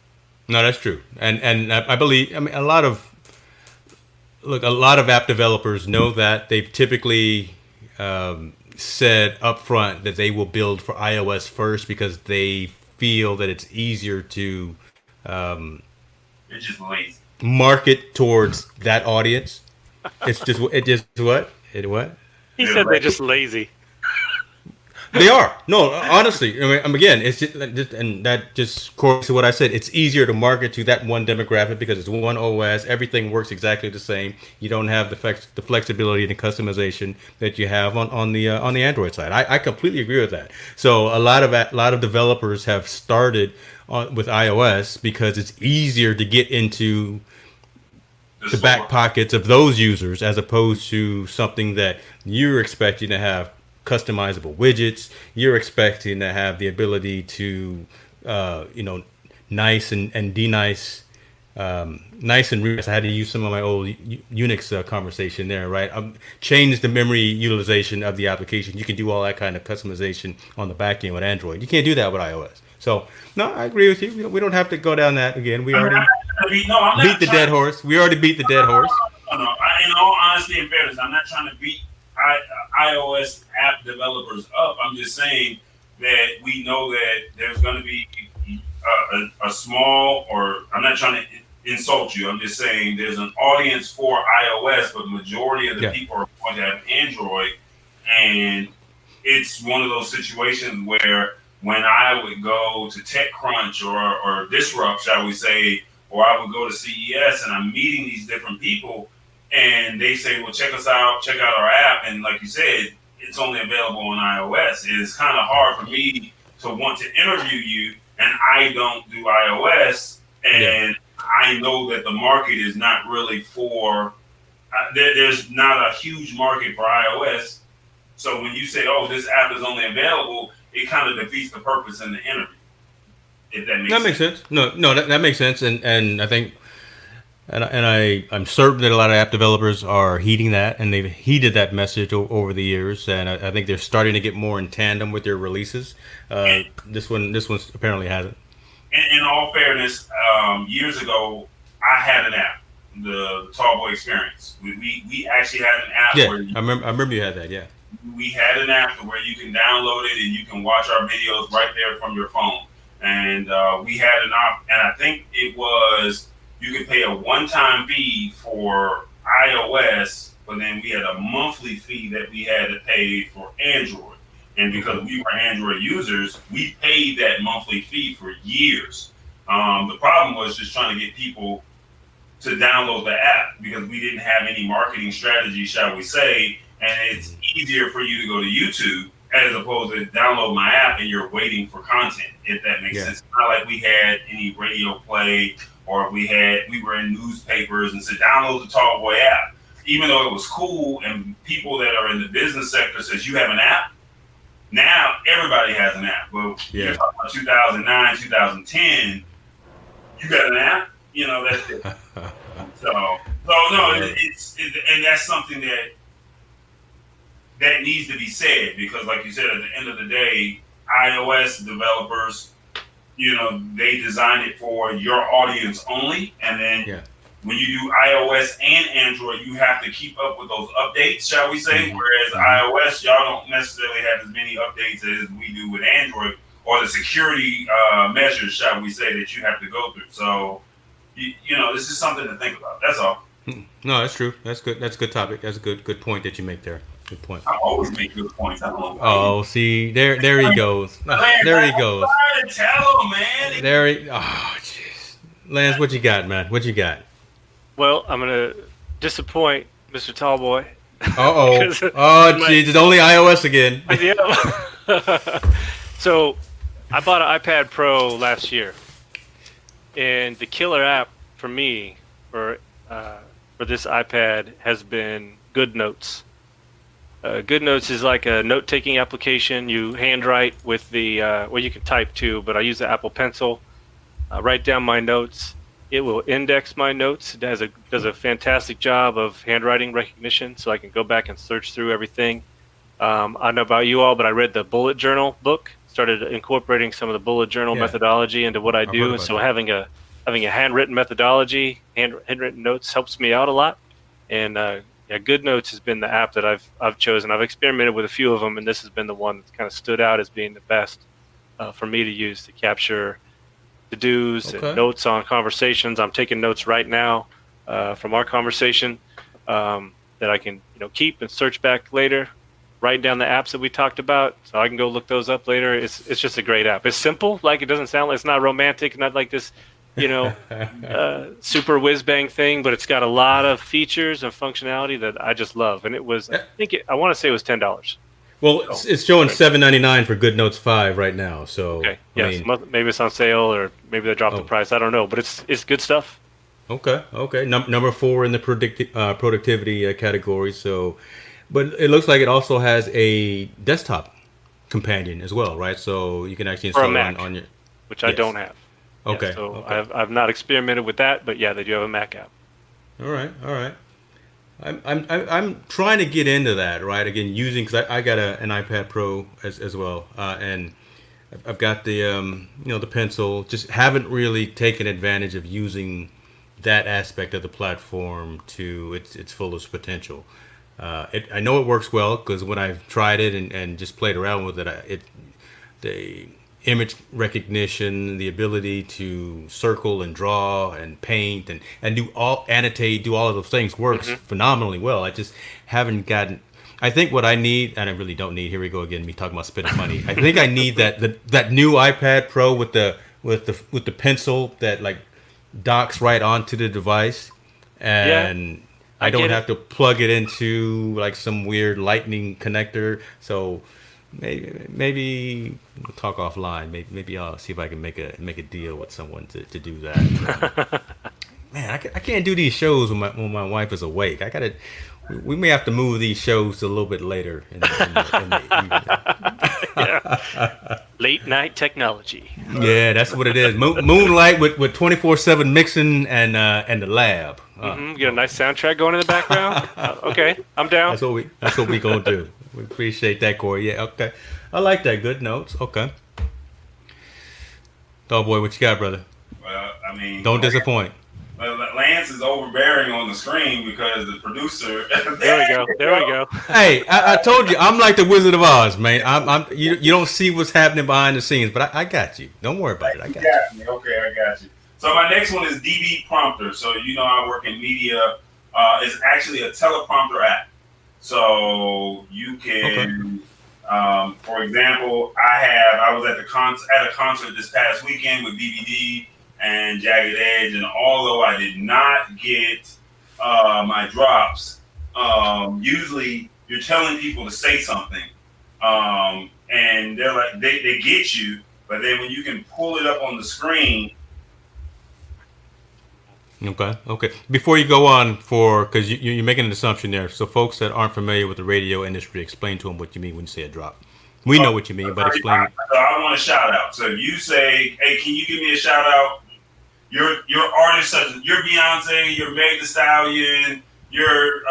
No, that's true, and I believe. I mean, a lot of app developers know that they've typically said upfront that they will build for iOS first because they feel that it's easier to They're just lazy. market towards that audience. It's just what? He said they're just lazy. They are. No, honestly. I mean, again, it's just, and that just correlates to what I said. It's easier to market to that one demographic because it's one OS. Everything works exactly the same. You don't have the flexibility and the customization that you have on the Android side. I completely agree with that. So a lot of developers have started with iOS because it's easier to get into the back pockets of those users as opposed to something that you're expecting to have customizable widgets. You're expecting to have the ability to, nice and de-nice, nice and I had to use some of my old Unix conversation there, right? Change the memory utilization of the application. You can do all that kind of customization on the back end with Android. You can't do that with iOS. So, no, I agree with you. We don't have to go down that again. We already beat the dead horse. We already beat the dead horse. No. In all honesty and fairness, I'm not trying to beat iOS app developers up. I'm just saying that we know that there's going to be a small, or I'm not trying to insult you. I'm just saying there's an audience for iOS, but the majority of the people are going to have Android. And it's one of those situations where when I would go to TechCrunch or Disrupt, shall we say, or I would go to CES and I'm meeting these different people, and they say, well, check us out, check out our app. And like you said, it's only available on iOS. It's kind of hard for me to want to interview you, and I don't do iOS. And I know that the market is not really for, there's not a huge market for iOS. So when you say, oh, this app is only available, it kind of defeats the purpose in the interview. If that makes sense. No, that makes sense. And I think, I'm certain that a lot of app developers are heeding that, and they've heeded that message over the years. And I think they're starting to get more in tandem with their releases. This one apparently hasn't. In all fairness, years ago, I had an app, the Tallboy Experience. We actually had an app. Yeah, I remember you had that. Yeah. We had an app where you can download it and you can watch our videos right there from your phone. And we had an app, and I think it was, you could pay a one-time fee for iOS, but then we had a monthly fee that we had to pay for Android. And because we were Android users, we paid that monthly fee for years. The problem was just trying to get people to download the app because we didn't have any marketing strategy, shall we say. And it's easier for you to go to YouTube as opposed to download my app and you're waiting for content, if that makes sense. It's not like we had any radio play or we were in newspapers and said, download the Tallboy app. Even though it was cool and people that are in the business sector says, you have an app? Now everybody has an app. Well, you're talking about 2009, 2010, you got an app? That's it. And that's something that needs to be said, because like you said, at the end of the day, iOS developers, they design it for your audience only. And then when you do iOS and Android, you have to keep up with those updates, shall we say? Whereas iOS, y'all don't necessarily have as many updates as we do with Android, or the security measures, shall we say, that you have to go through. So, this is something to think about. That's all. No, that's true. That's good. That's a good topic. That's a good point that you make there. Good point. I always make good points. I don't know. Oh, see, there he goes. There he goes. Tell him, man. Oh, jeez. Lance, what you got, man? What you got? Well, I'm gonna disappoint Mr. Tallboy. Oh, jeez, it's only iOS again. Yeah. So, I bought an iPad Pro last year, and the killer app for me for this iPad has been GoodNotes. GoodNotes is like a note-taking application. You handwrite with the you can type too, but I use the Apple Pencil. Write down my notes. It will index my notes. It does a fantastic job of handwriting recognition, so I can go back and search through everything. I don't know about you all, but I read the bullet journal book, started incorporating some of the bullet journal methodology into what I do. And so having a handwritten methodology, handwritten notes helps me out a lot. And Good Notes has been the app that I've chosen. I've experimented with a few of them, and this has been the one that's kind of stood out as being the best for me to use to capture to-dos and notes on conversations. I'm taking notes right now from our conversation that I can keep and search back later. Write down the apps that we talked about, so I can go look those up later. It's just a great app. It's simple, like it doesn't sound like it's not romantic, not like this, super whiz bang thing, but it's got a lot of features and functionality that I just love. And it was, I want to say it was $10. Well, it's showing $7.99 for Good Notes 5 right now. So okay, yes, maybe it's on sale or maybe they dropped the price. I don't know, but it's good stuff. Okay. Number 4 in the productivity category. So. But it looks like it also has a desktop companion as well, right? So you can actually install it on your... Which I don't have. Okay. Yeah, so I've not experimented with that, but yeah, they do have a Mac app. All right. I'm trying to get into that, right? Again, because I got an iPad Pro as well, and I've got the the pencil. Just haven't really taken advantage of using that aspect of the platform to its fullest potential. I know it works well because when I've tried it and just played around with it, the image recognition, the ability to circle and draw and paint and annotate, do all of those things works phenomenally well. I just haven't gotten. I think what I need, and I really don't need. Here we go again, me talking about spending money. I think I need that new iPad Pro with the pencil that like docks right onto the device and. Yeah. I don't have to plug it into like some weird lightning connector. So maybe we'll talk offline. Maybe I'll see if I can make a deal with someone to do that. Man, I can't do these shows when my wife is awake. We may have to move these shows a little bit later in the evening. Yeah. Late night technology. Yeah, that's what it is. Moonlight with 24/7 mixing and the lab. Get a nice soundtrack going in the background. Okay, I'm down. That's what we gonna do. We appreciate that, Corey. Yeah, okay. I like that. Good notes. Okay. Dog boy, what you got, brother? Well, I mean, don't disappoint. Lance is overbearing on the screen because the producer. There we go. Hey, I told you, I'm like the Wizard of Oz, man. You don't see what's happening behind the scenes, but I got you. Don't worry about it. I got you. Okay, I got you. So my next one is DB Prompter. So I work in media. It's actually a teleprompter app. So you can, for example, I was at a concert this past weekend with DVD and Jagged Edge, and although I did not get my drops, usually you're telling people to say something, and they're like they get you, but then when you can pull it up on the screen. Okay. Before you go on, because you're making an assumption there, so folks that aren't familiar with the radio industry, explain to them what you mean when you say a drop. We know what you mean, but explain. I want a shout out. So if you say, "Hey, can you give me a shout out?" Your artist, such as your Beyonce, your Meg Thee Stallion, your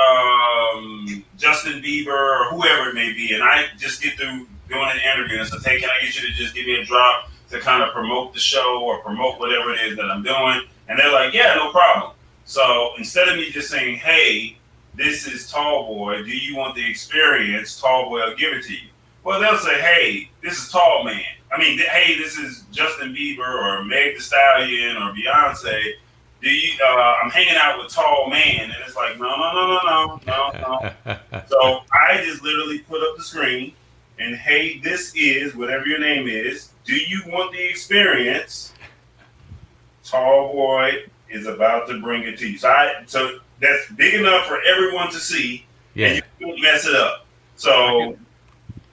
Justin Bieber, or whoever it may be, and I just get through doing an interview and say, "Hey, can I get you to just give me a drop to kind of promote the show or promote whatever it is that I'm doing?" And they're like, "Yeah, no problem." So instead of me just saying, "Hey, this is Tall Boy. Do you want the experience?" Tall Boy will give it to you. Well, they'll say, "Hey, this is Tall Man. Hey, this is Justin Bieber or Meg Thee Stallion or Beyonce. Do you? I'm hanging out with Tall Man," and it's like, no. So I just literally put up the screen and, "Hey, this is whatever your name is. Do you want the experience? Tall Boy is about to bring it to you." So that's big enough for everyone to see, and you don't mess it up. So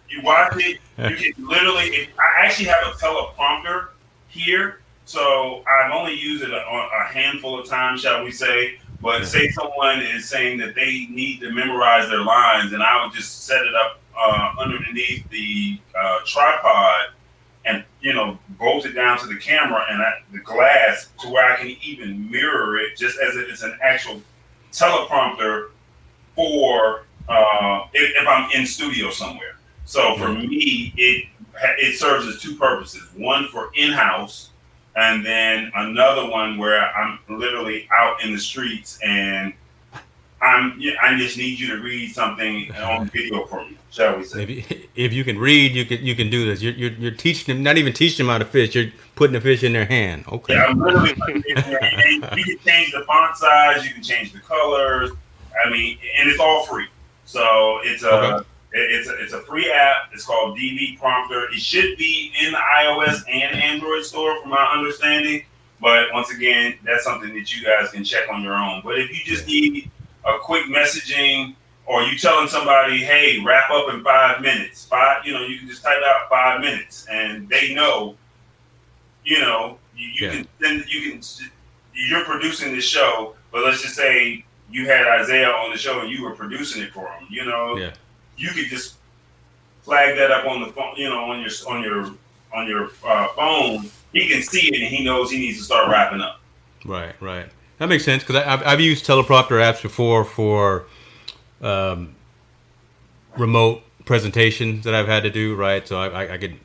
you watch it. You can literally. I actually have a teleprompter here, so I've only used it a handful of times, shall we say. But say someone is saying that they need to memorize their lines, and I would just set it up underneath the tripod, and bolt it down to the camera and the glass to where I can even mirror it, just as if it's an actual teleprompter for if I'm in studio somewhere. So for me, it serves as two purposes. One for in-house, and then another one where I'm literally out in the streets and I just need you to read something on video for me, shall we say? If you can read, you can do this. You're teaching them, not even teaching them how to fish. You're putting the fish in their hand. Okay. Yeah, I'm literally. And you can change the font size, you can change the colors. I mean, and it's all free. So it's a free app. It's called DV Prompter. It should be in the iOS and Android store, from my understanding. But once again, that's something that you guys can check on your own. But if you just need a quick messaging, or you telling somebody, "Hey, wrap up in 5 minutes," you can just type out 5 minutes, and they know. You're producing the show, but let's just say you had Isaiah on the show and you were producing it for him. You could just flag that up on the phone, on your phone. He can see it and he knows he needs to start wrapping up. Right. That makes sense, because I've used teleprompter apps before for remote presentations that I've had to do. Right, so I can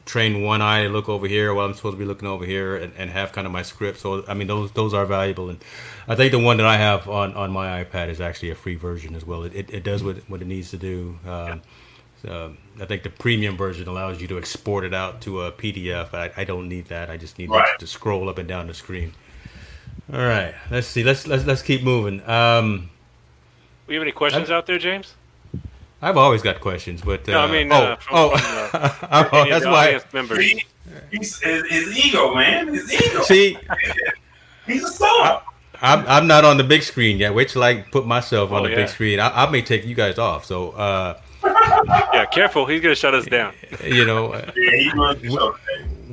train one eye to look over here while I'm supposed to be looking over here, and have kind of my script. So I mean, those are valuable, and I think the one that I have on my iPad is actually a free version as well. It does what it needs to do. So I think the premium version allows you to export it out to a PDF. I don't need that. I just need to scroll up and down the screen. All right, let's see. Let's keep moving. We have any questions out there, James? I've always got questions, but no, I mean, that's why. Members. His ego, man. His ego. See, he's a star. I'm not on the big screen yet. Wait till I put myself on the big screen. I may take you guys off. So yeah, careful. He's gonna shut us down. He runs the show.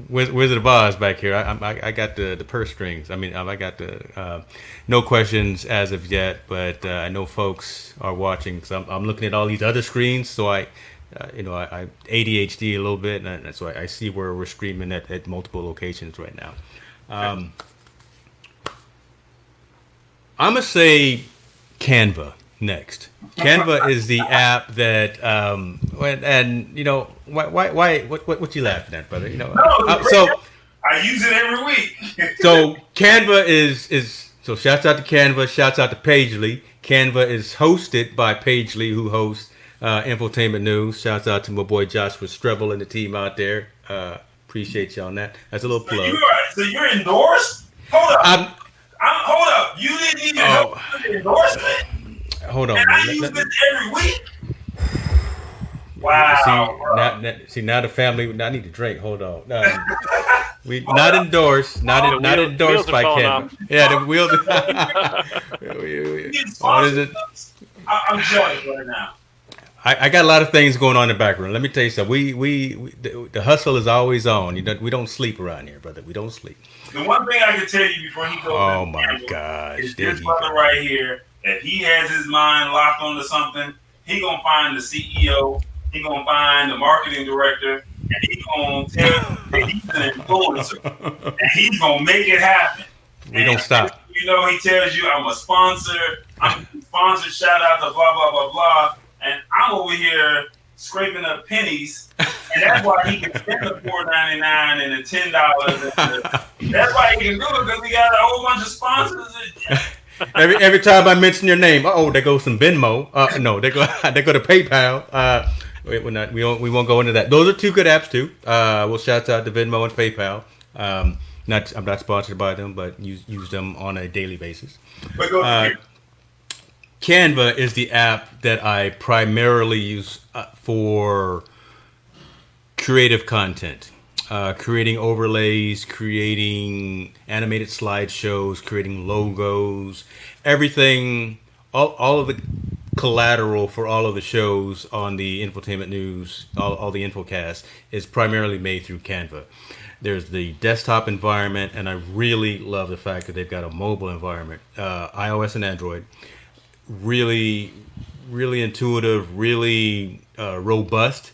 Wizard of Oz back here. I got the purse strings. I mean, I got the no questions as of yet, but I know folks are watching because I'm looking at all these other screens. So I ADHD a little bit, and so I see where we're streaming at multiple locations right now. I'm gonna say Canva next. Canva is the app that what you laughing at, brother? So I use it every week. So Canva is so shouts out to Canva, shouts out to Pagely. Canva is hosted by Pagely, who hosts Infotainment News. Shouts out to my boy Joshua Strebel and the team out there. Appreciate you on that. That's a little plug. So you're endorsed? Hold up. Hold up. You didn't even help with the endorsement? Hold on. And I use this every week? Wow. Now the family. I need to drink. Hold on. We not endorsed. Not endorsed by Canva. Yeah, the wheels. What is it? I'm jealous right now. I got a lot of things going on in the background. Let me tell you something. The hustle is always on. We don't sleep around here, brother. We don't sleep. The one thing I can tell you before he goes. Oh my gosh! Is this brother right here. If he has his mind locked onto something, he gonna find the CEO. He gonna find the marketing director, and he gonna tell you that he's an influencer, and he's gonna make it happen. We don't stop. He tells you, I'm a sponsor. I'm a sponsor. Shout out to blah blah blah blah. And I'm over here scraping up pennies, and that's why he can spend the $4.99 and the $10. That's why he can do it, because we got a whole bunch of sponsors. Every time I mention your name, there goes some Venmo. No, they go to PayPal. We won't go into that. Those are two good apps too. We'll shout out to Venmo and PayPal. I'm not sponsored by them, but use them on a daily basis. But go Canva is the app that I primarily use for creative content, creating overlays, creating animated slideshows, creating logos, everything, all of the collateral for all of the shows on the Infotainment News, all the Infocasts is primarily made through Canva. There's the desktop environment, and I really love the fact that they've got a mobile environment, iOS and Android. Really, really intuitive, really robust.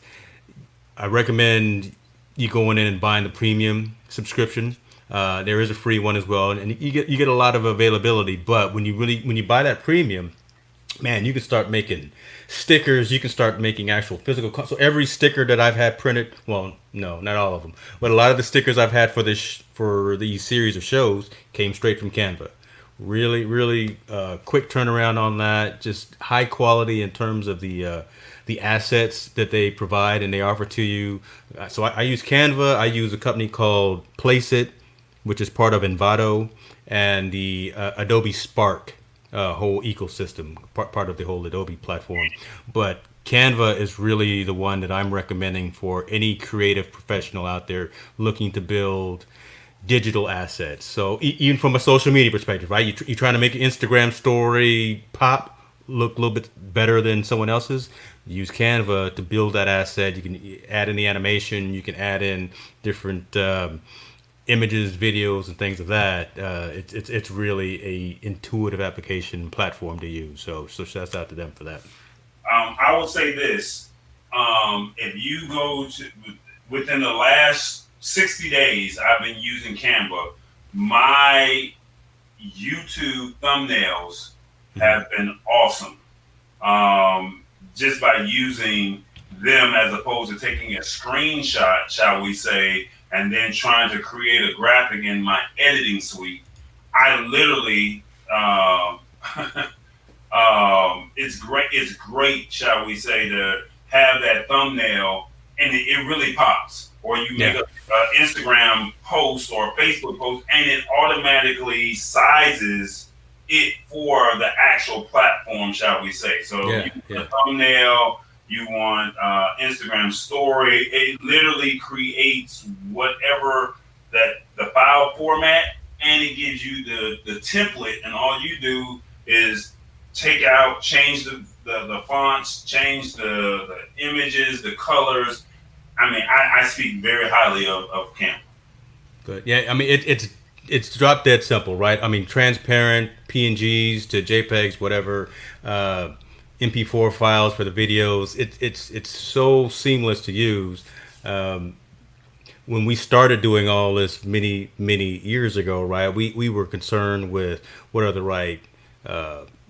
I recommend you going in and buying the premium subscription. There is a free one as well, and you get a lot of availability. But when you buy that premium, man, you can start making stickers. You can start making actual physical. So every sticker that I've had printed, well, no, not all of them, but a lot of the stickers I've had for this for these series of shows came straight from Canva. Really, really quick turnaround on that. Just high quality in terms of the assets that they provide and they offer to you. So I use Canva. I use a company called Placeit, which is part of Envato, and the Adobe Spark whole ecosystem, part of the whole Adobe platform. But Canva is really the one that I'm recommending for any creative professional out there looking to build digital assets. So even from a social media perspective, right? You're trying to make an Instagram story pop, look a little bit better than someone else's. Use Canva to build that asset. You can add in the animation. You can add in different images, videos, and things of that. It's really a intuitive application platform to use. So shouts out to them for that. I will say this: if you go to within the last 60 days, I've been using Canva. My YouTube thumbnails have been awesome. Just by using them as opposed to taking a screenshot, shall we say, and then trying to create a graphic in my editing suite. I literally, it's great. It's great, shall we say, to have that thumbnail and it really pops. Or you make an Instagram post or a Facebook post, and it automatically sizes it for the actual platform, shall we say. So you put a thumbnail, you want Instagram story, it literally creates whatever that the file format, and it gives you the template, and all you do is take out, change the fonts, change the images, the colors. I mean, I speak very highly of Canva. Good. Yeah, I mean, it's drop dead simple, right? I mean, transparent PNGs to JPEGs, whatever, MP4 files for the videos. It's so seamless to use. When we started doing all this many years ago, right? We were concerned with what are the right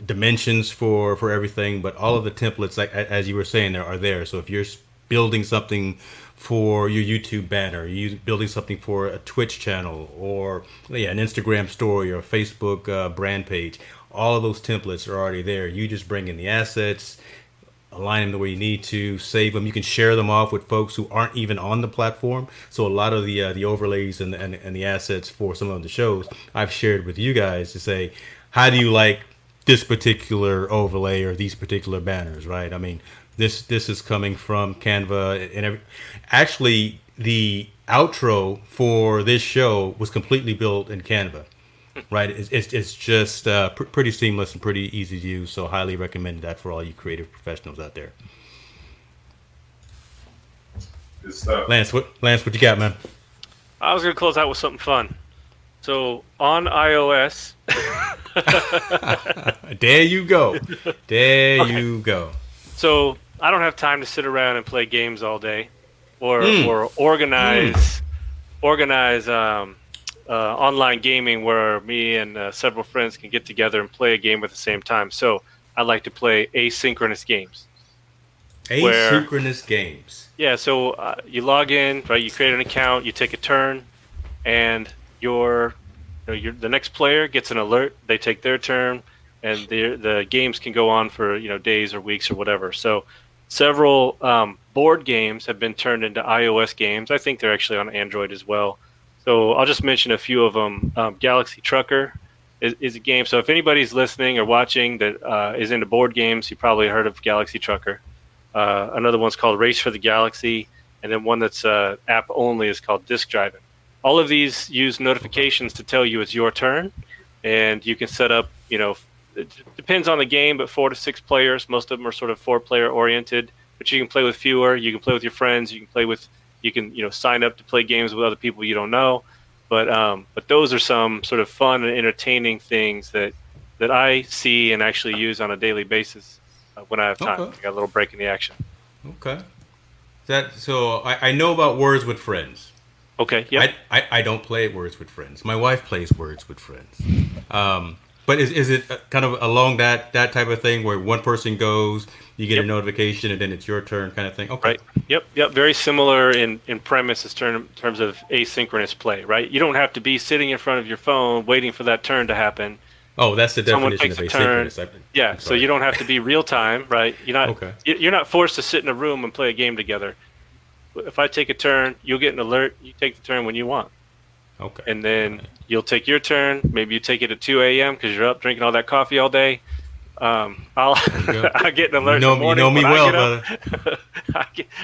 dimensions for everything, but all of the templates, like as you were saying, there are there. So if you're building something for your YouTube banner, you're building something for a Twitch channel, or an Instagram story or a Facebook brand page, all of those templates are already there. You just bring in the assets, align them the way you need to, save them. You can share them off with folks who aren't even on the platform. So a lot of the overlays and the assets for some of the shows I've shared with you guys to say, how do you like this particular overlay or these particular banners, right? I mean, this is coming from Canva, and actually the outro for this show was completely built in Canva, right? It's just pretty seamless and pretty easy to use. So highly recommend that for all you creative professionals out there. Good stuff. Lance, what you got, man? I was going to close out with something fun. So on iOS, there you go. There you go. So I don't have time to sit around and play games all day, or organize online gaming where me and several friends can get together and play a game at the same time. So I like to play asynchronous games. Games. Yeah. So you log in, right? You create an account, you take a turn, and the next player gets an alert. They take their turn, and the games can go on for days or weeks or whatever. So several board games have been turned into iOS games. I think they're actually on Android as well. So I'll just mention a few of them. Galaxy Trucker is a game. So if anybody's listening or watching that is into board games, you probably heard of Galaxy Trucker. Another one's called Race for the Galaxy, and then one that's app only is called Disc Driving. All of these use notifications to tell you it's your turn, and you can set up, it depends on the game, but 4 to 6 players. Most of them are sort of 4-player oriented, but you can play with fewer. You can play with your friends. You can sign up to play games with other people you don't know. But those are some sort of fun and entertaining things that I see and actually use on a daily basis when I have time. Okay. I got a little break in the action. Okay. So I know about Words with Friends. Okay. Yeah. I don't play Words with Friends. My wife plays Words with Friends. But is it kind of along that type of thing where one person goes, you get a Yep. notification, and then it's your turn kind of thing? Okay. Right. Yep. Very similar in premise in terms of asynchronous play, right? You don't have to be sitting in front of your phone waiting for that turn to happen. Oh, that's the Someone definition of takes a turn. asynchronous. Yeah, I'm so sorry. you don't have to be real time, right? Okay. You're not forced to sit in a room and play a game together. If I take a turn, you'll get an alert. You take the turn when you want, Okay. and then you'll take your turn. Maybe you take it at 2 a.m. because you're up drinking all that coffee all day. I'll go. I get an alert You know, in the morning. you know me when well, I brother. get up.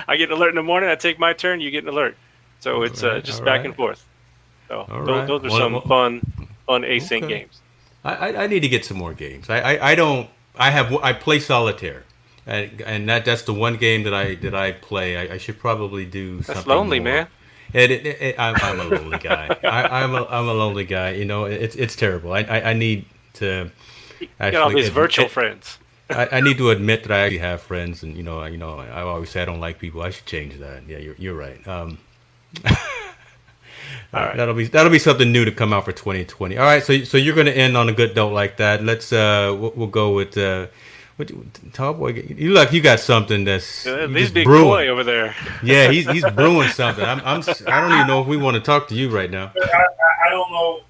I get an alert in the morning. I take my turn. You get an alert. So it's All right, just all back right. and forth. So All right. those are Well, some well, fun async okay. games. I need to get some more games. I don't. I play solitaire, and that's the one game that I play. I should probably do That's something lonely, more. man. I'm a lonely guy. I'm a lonely guy. You know, it's terrible. I need to You got all actually these virtual friends. I need to admit that I actually have friends, and I always say I don't like people. I should change that. Yeah, you're right. All right. That'll be something new to come out for 2020. All right, so you're going to end on a good note like that. Let's we'll go with Tallboy. You got something that's you These just big brewing. boy over there. Yeah, he's brewing something. I don't even know if we want to talk to you right now. I don't know.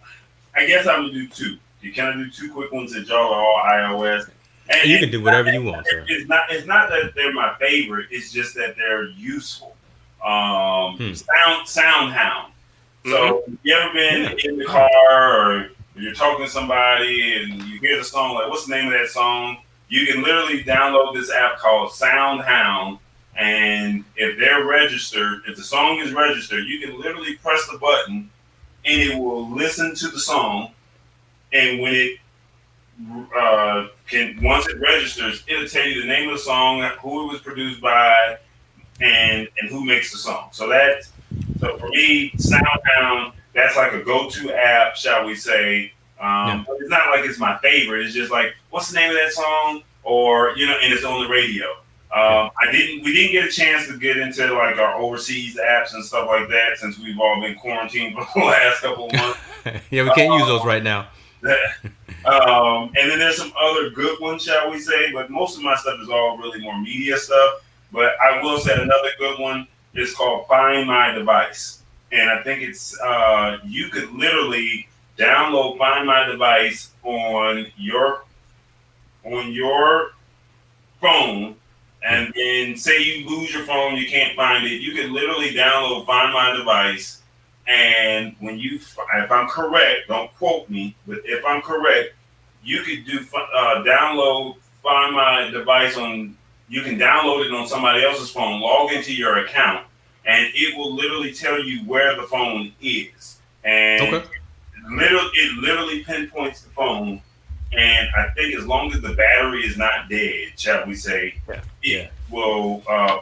I guess I'm gonna do two. You kind of do two quick ones that y'all are all iOS. And You can do whatever you want, sir. It's not that they're my favorite. It's just that they're useful. Soundhound. So you ever been in the car or you're talking to somebody and you hear the song, like what's the name of that song? You can literally download this app called Soundhound, and if they're registered, if the song is registered, you can literally press the button and it will listen to the song. And when it once it registers, it'll tell you the name of the song, who it was produced by, and who makes the song. So for me, Soundhound, that's like a go-to app, shall we say. But it's not like it's my favorite. It's just like, what's the name of that song? Or, and it's on the radio. We didn't get a chance to get into like our overseas apps and stuff like that since we've all been quarantined for the last couple of months. Yeah, we can't use those right now. And then there's some other good ones, shall we say, but most of my stuff is all really more media stuff. But I will say another good one is called Find My Device. And I think it's, you could literally download Find My Device on your phone, and then say you lose your phone, you can't find it, you can literally download Find My Device. And if I'm correct, don't quote me, but if I'm correct, you could download Find My Device you can download it on somebody else's phone, log into your account, and it will literally tell you where the phone is. And it literally pinpoints the phone. And I think as long as the battery is not dead, shall we say, it will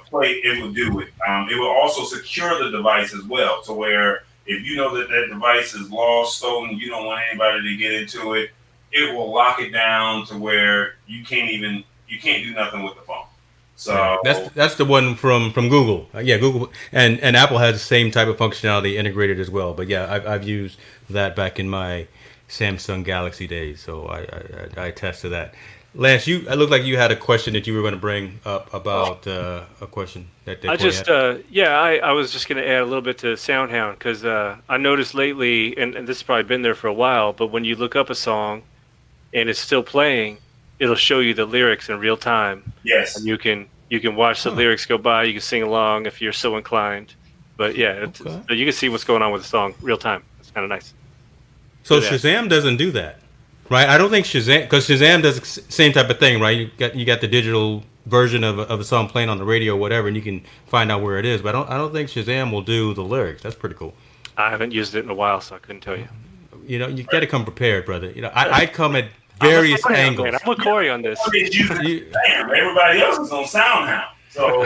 play. It will do it. It will also secure the device as well, to where if you know that device is lost, stolen, you don't want anybody to get into it, it will lock it down to where you can't do nothing with the phone. So that's the one from Google. Google and Apple has the same type of functionality integrated as well. But yeah, I've used that back in my Samsung Galaxy days, so I attest to that. Lance, it looked like you had a question that you were going to bring up about a question that I just I was just going to add a little bit to Soundhound because I noticed lately, and this has probably been there for a while, but when you look up a song and it's still playing, it'll show you the lyrics in real time. Yes, and you can watch the lyrics go by. You can sing along if you're so inclined. But yeah, so you can see what's going on with the song real time. It's kind of nice. So Shazam doesn't do that, right? I don't think Shazam, because Shazam does the same type of thing, right? You got the digital version of a song playing on the radio or whatever, and you can find out where it is. But I don't think Shazam will do the lyrics. That's pretty cool. I haven't used it in a while, so I couldn't tell you. You got to come prepared, brother. I come at various angles. I'm with Corey on this. Everybody else is on Soundhound. So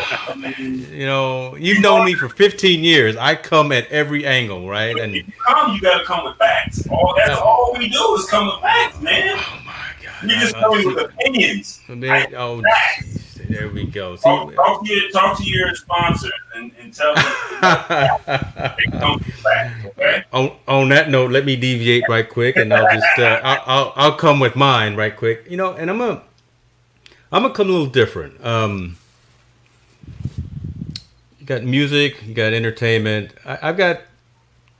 you've known me for 15 years. I come at every angle, right? And if you gotta come with facts. All we do is come with facts, man. Oh my God! You just coming with opinions. There we go. Talk to your sponsors and and tell them they come back. Okay. On that note, let me deviate right quick, and I'll just I'll come with mine right quick. And I'm gonna come a little different. You got music, you got entertainment. I've got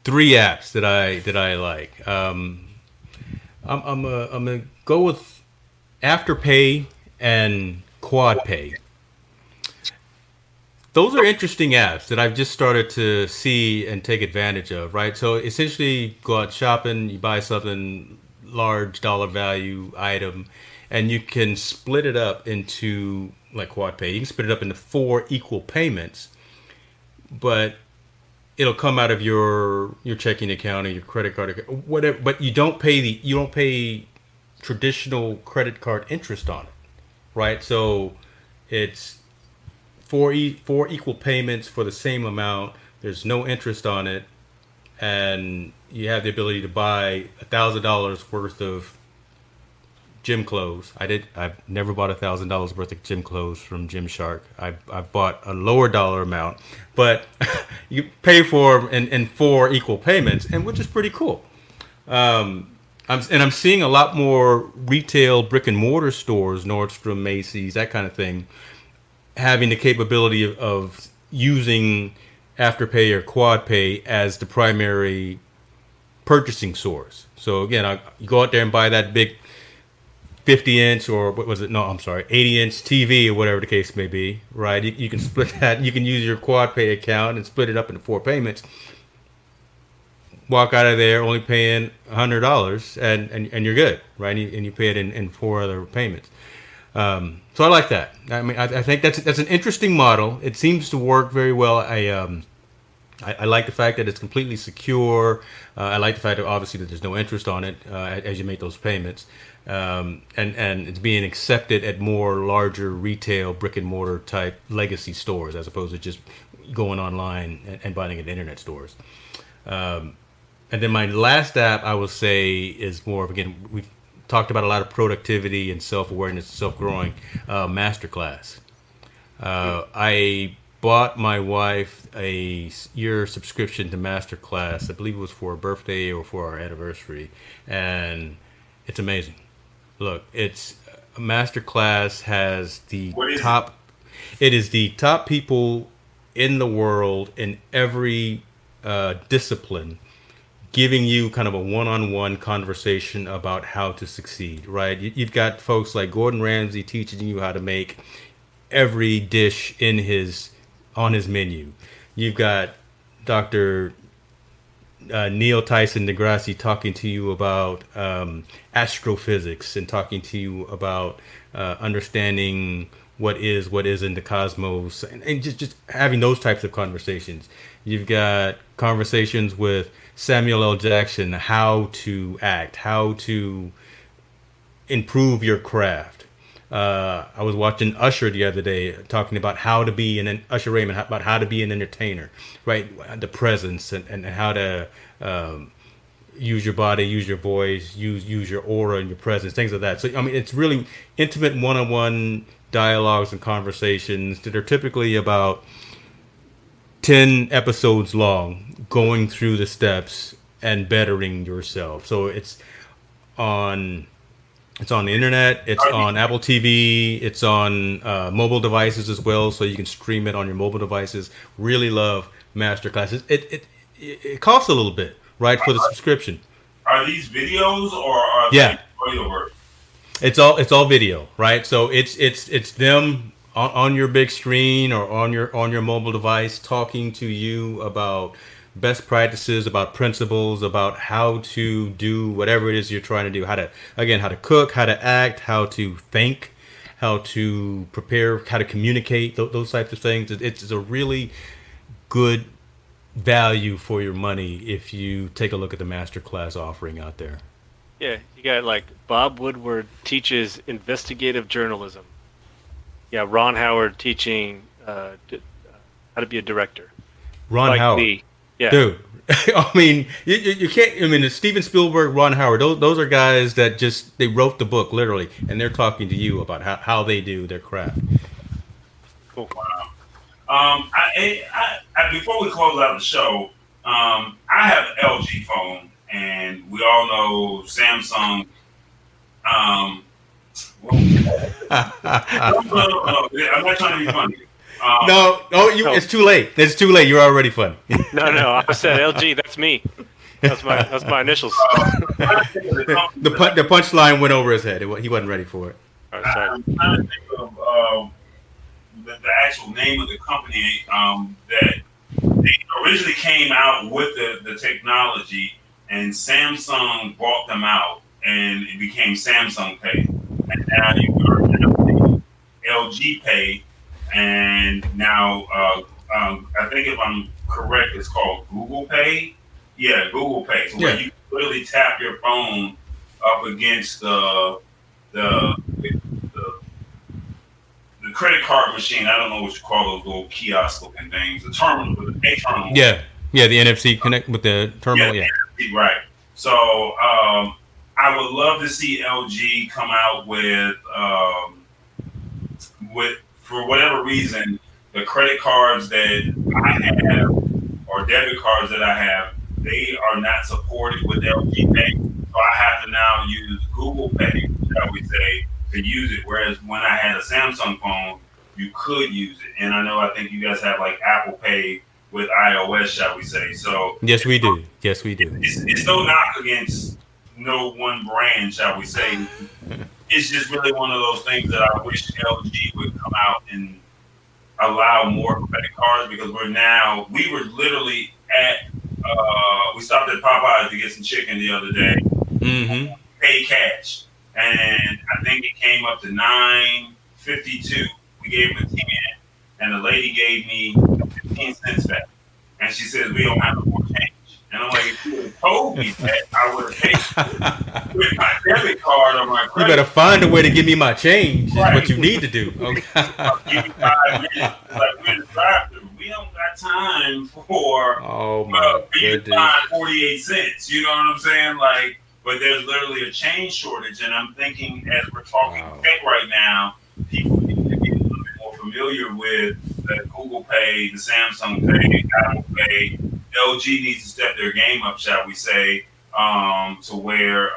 3 apps that I like. I'm gonna go with Afterpay and QuadPay. Those are interesting apps that I've just started to see and take advantage of, right? So essentially, go out shopping, you buy something, large dollar value item, and you can split it up into, like QuadPay, you can split it up into 4 equal payments, but it'll come out of your checking account or your credit card account, whatever. But you don't pay traditional credit card interest on it, right? So it's 4 equal payments for the same amount. There's no interest on it, and you have the ability to buy $1,000 worth of gym clothes. I've never bought $1,000 worth of gym clothes from Gymshark. I've bought a lower dollar amount, but you pay for them in 4 equal payments, and which is pretty cool. I'm seeing a lot more retail brick and mortar stores, Nordstrom, Macy's, that kind of thing, having the capability of using Afterpay or QuadPay as the primary purchasing source. So again, you go out there and buy that big 50-inch or what was it? No, I'm sorry, 80-inch TV or whatever the case may be, right? You can split that. You can use your QuadPay account and split it up into 4 payments. Walk out of there only paying $100 and you're good, right? And you pay it in 4 other payments. So I like that. I mean, I think that's an interesting model. It seems to work very well. I like the fact that it's completely secure. I like the fact that obviously that there's no interest on it as you make those payments, and it's being accepted at more larger retail brick and mortar type legacy stores as opposed to just going online and buying it at internet stores. And then my last app I will say is more of, again, we've talked about a lot of productivity and self-awareness and self-growing. Masterclass. I bought my wife a year subscription to Masterclass. I believe it was for her birthday or for our anniversary, and it's amazing. Look, it's Masterclass has the top. It is the top people in the world in every discipline, giving you kind of a one-on-one conversation about how to succeed, right? You've got folks like Gordon Ramsay teaching you how to make every dish on his menu. You've got Dr. Neil Tyson deGrasse talking to you about astrophysics and talking to you about understanding what is in the cosmos, and just having those types of conversations. You've got conversations with Samuel L. Jackson, how to act, how to improve your craft. I was watching Usher the other day talking about how to be Usher Raymond, about how to be an entertainer, right? The presence and how to use your body, use your voice, use your aura and your presence, things like that. So, I mean, it's really intimate one-on-one dialogues and conversations that are typically about 10 episodes long, going through the steps and bettering yourself. So it's on the internet, it's on Apple TV, it's on mobile devices as well, so you can stream it on your mobile devices. Really love Masterclass. It costs a little bit, right, for the subscription. Are these videos or are they audio version? It's all video, right? So it's them on your big screen or on your mobile device talking to you about best practices, about principles, about how to do whatever it is you're trying to do, how to cook, how to act, how to think, how to prepare, how to communicate, those types of things. It's a really good value for your money if you take a look at the Masterclass offering out there. Yeah, you got like Bob Woodward teaches investigative journalism. Yeah, Ron Howard teaching how to be a director. Ron Howard. Yeah. Dude, I mean, you can't. I mean, Steven Spielberg, Ron Howard, those are guys that they wrote the book literally, and they're talking to you about how they do their craft. Cool. Before we close out the show, I have an LG phone, and we all know Samsung. Um, well, no, I'm not trying to be funny. No, No. it's too late. It's too late. You're already funny. No. I said LG. That's me. That's my initials. I think of the company The punchline went over his head. He wasn't ready for it. All right, sorry. I'm trying to think of the actual name of the company that they originally came out with the technology, and Samsung bought them out, and it became Samsung Pay. And now you are LG Pay, and now I think if I'm correct, it's called Google Pay. Yeah, Google Pay. So where Yeah. you literally tap your phone up against the the credit card machine. I don't know what you call those little kiosk looking things. The terminal, the pay terminal. Yeah. Yeah. The NFC connect with the terminal. Yeah. Right. So I would love to see LG come out with for whatever reason the credit cards that I have or debit cards that I have, they are not supported with LG Pay. So I have to now use Google Pay, shall we say, to use it. Whereas when I had a Samsung phone, you could use it. And I think you guys have like Apple Pay with iOS, shall we say. So Yes, we do. Yes, we do. it's no knock against no one brand, shall we say. It's just really one of those things that I wish LG would come out and allow more credit cards because we were literally at we stopped at Popeyes to get some chicken the other day, Mm-hmm. pay cash, and I think it came up to $9.52. We gave him a 10, and the lady gave me 15 cents back, and she says we don't have no more change. And I'm like, if you would have told me that, I would have paid with my debit card or my You credit. better find a way to give me my change. Is Right. what you need to do. Okay. I'll give you 5 minutes. Like we're in the drive-thru. We don't got time for Oh my for you to goodness. find 48 cents. You know what I'm saying? Like, but there's literally a change shortage, and I'm thinking as we're talking Wow. tech right now, people need to be a little bit more familiar with the Google Pay, the Samsung Pay, Apple Pay. LG needs to step their game up, shall we say, to where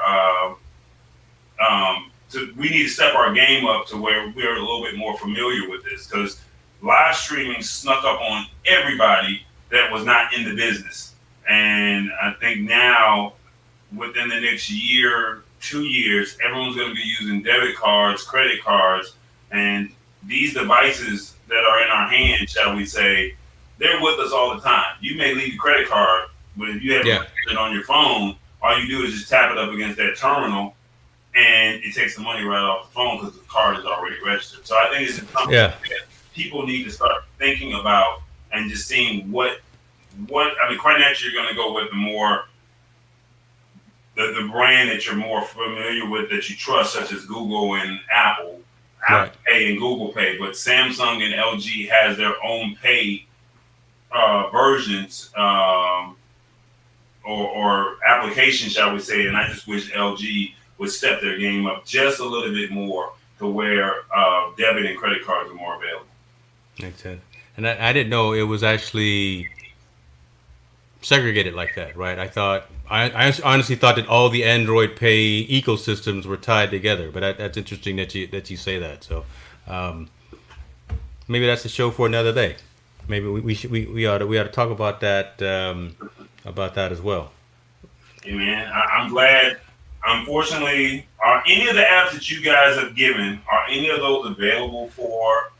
we need to step our game up to where we're a little bit more familiar with this because live streaming snuck up on everybody that was not in the business. And I think now, within the next year, 2 years, everyone's going to be using debit cards, credit cards, and these devices that are in our hands, shall we say, they're with us all the time. You may leave the credit card, but if you have it on your phone, all you do is just tap it up against that terminal, and it takes the money right off the phone because the card is already registered. So I think it's just something that people need to start thinking about and just seeing what I mean. Quite naturally, you're going to go with the brand that you're more familiar with that you trust, such as Google and Apple Pay and Google Pay. But Samsung and LG has their own pay versions or applications, shall we say, and I just wish LG would step their game up just a little bit more to where debit and credit cards are more available. Makes sense. And I didn't know it was actually segregated like that, right? I honestly thought that all the Android Pay ecosystems were tied together, but that's interesting that you say that. So maybe that's a show for another day. Maybe we ought to talk about that as well. Yeah, man, I'm glad. Unfortunately, are any of the apps that you guys have given, are any of those available for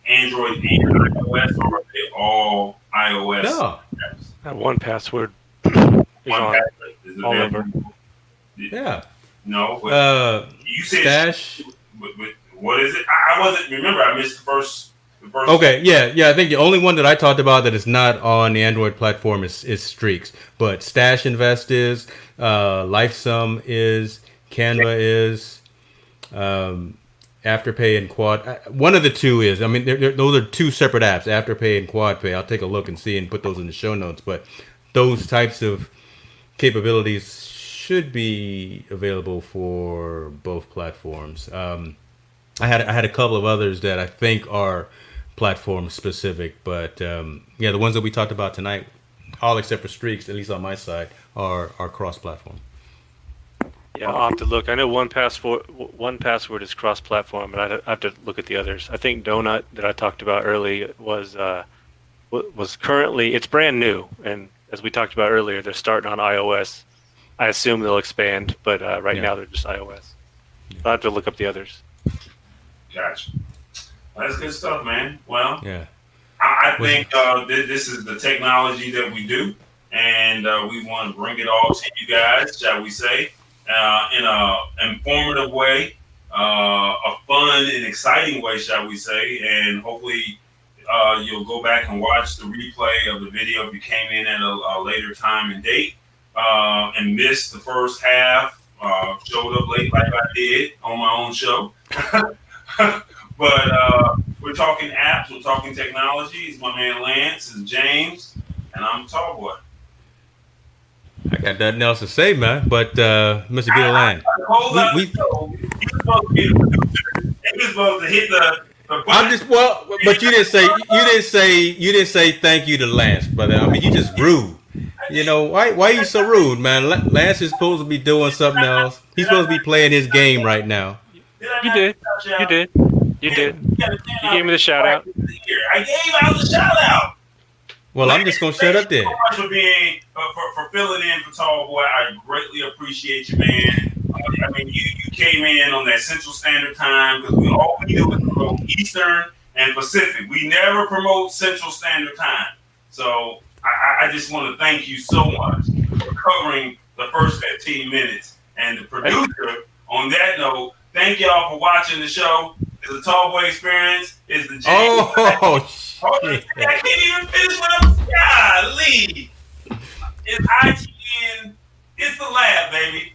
Android and iOS, or are they all iOS No. apps? That one password is One on password is all available. over. Yeah. No, but you said Stash. but what is it? I wasn't. Remember, I missed the first. Okay, yeah. I think the only one that I talked about that is not on the Android platform is Streaks, but Stash Invest is, LifeSum is, Canva is, Afterpay and Quad. One of the two is. I mean, those are two separate apps, Afterpay and QuadPay. I'll take a look and see and put those in the show notes. But those types of capabilities should be available for both platforms. I had a couple of others that I think are platform specific. But yeah, the ones that we talked about tonight, all except for streaks, at least on my side, are cross-platform. Yeah, I'll have to look. I know one password is cross-platform, but I have to look at the others. I think Donut that I talked about early was currently, it's brand new, and as we talked about earlier, they're starting on iOS. I assume they'll expand, but right now they're just iOS. I'll have to look up the others. Gotcha. Well, that's good stuff, man. Well, Yeah. I think this is the technology that we do, and we want to bring it all to you guys, shall we say, in a informative way, a fun and exciting way, shall we say, and hopefully you'll go back and watch the replay of the video if you came in at a later time and date and missed the first half, showed up late like I did on my own show. But we're talking apps, we're talking technology. It's my man Lance, it's James, and I'm Tall Boy. I got nothing else to say, man. But Mr. Gilliland, You're supposed to be the producer, and you're supposed to hit the I'm just but you didn't say thank you to Lance, brother. I mean, you just rude. You know why are you so rude, man? Lance is supposed to be doing something else. He's supposed to be playing his game right now. You did. You gave me the shout out. I gave out the shout out. Well, I'm just gonna shut up there. Thank you so much for being for filling in for Tall Boy. I greatly appreciate you, man. I mean, you came in on that Central Standard Time because all we do is promote Eastern and Pacific. We never promote Central Standard Time. So I just want to thank you so much for covering the first 15 minutes. And the producer, on that note, thank y'all for watching the show. It's a Tall Boy Experience. It's the James. Shit. I can't even finish what I'm golly. It's ITN. It's the lab, baby.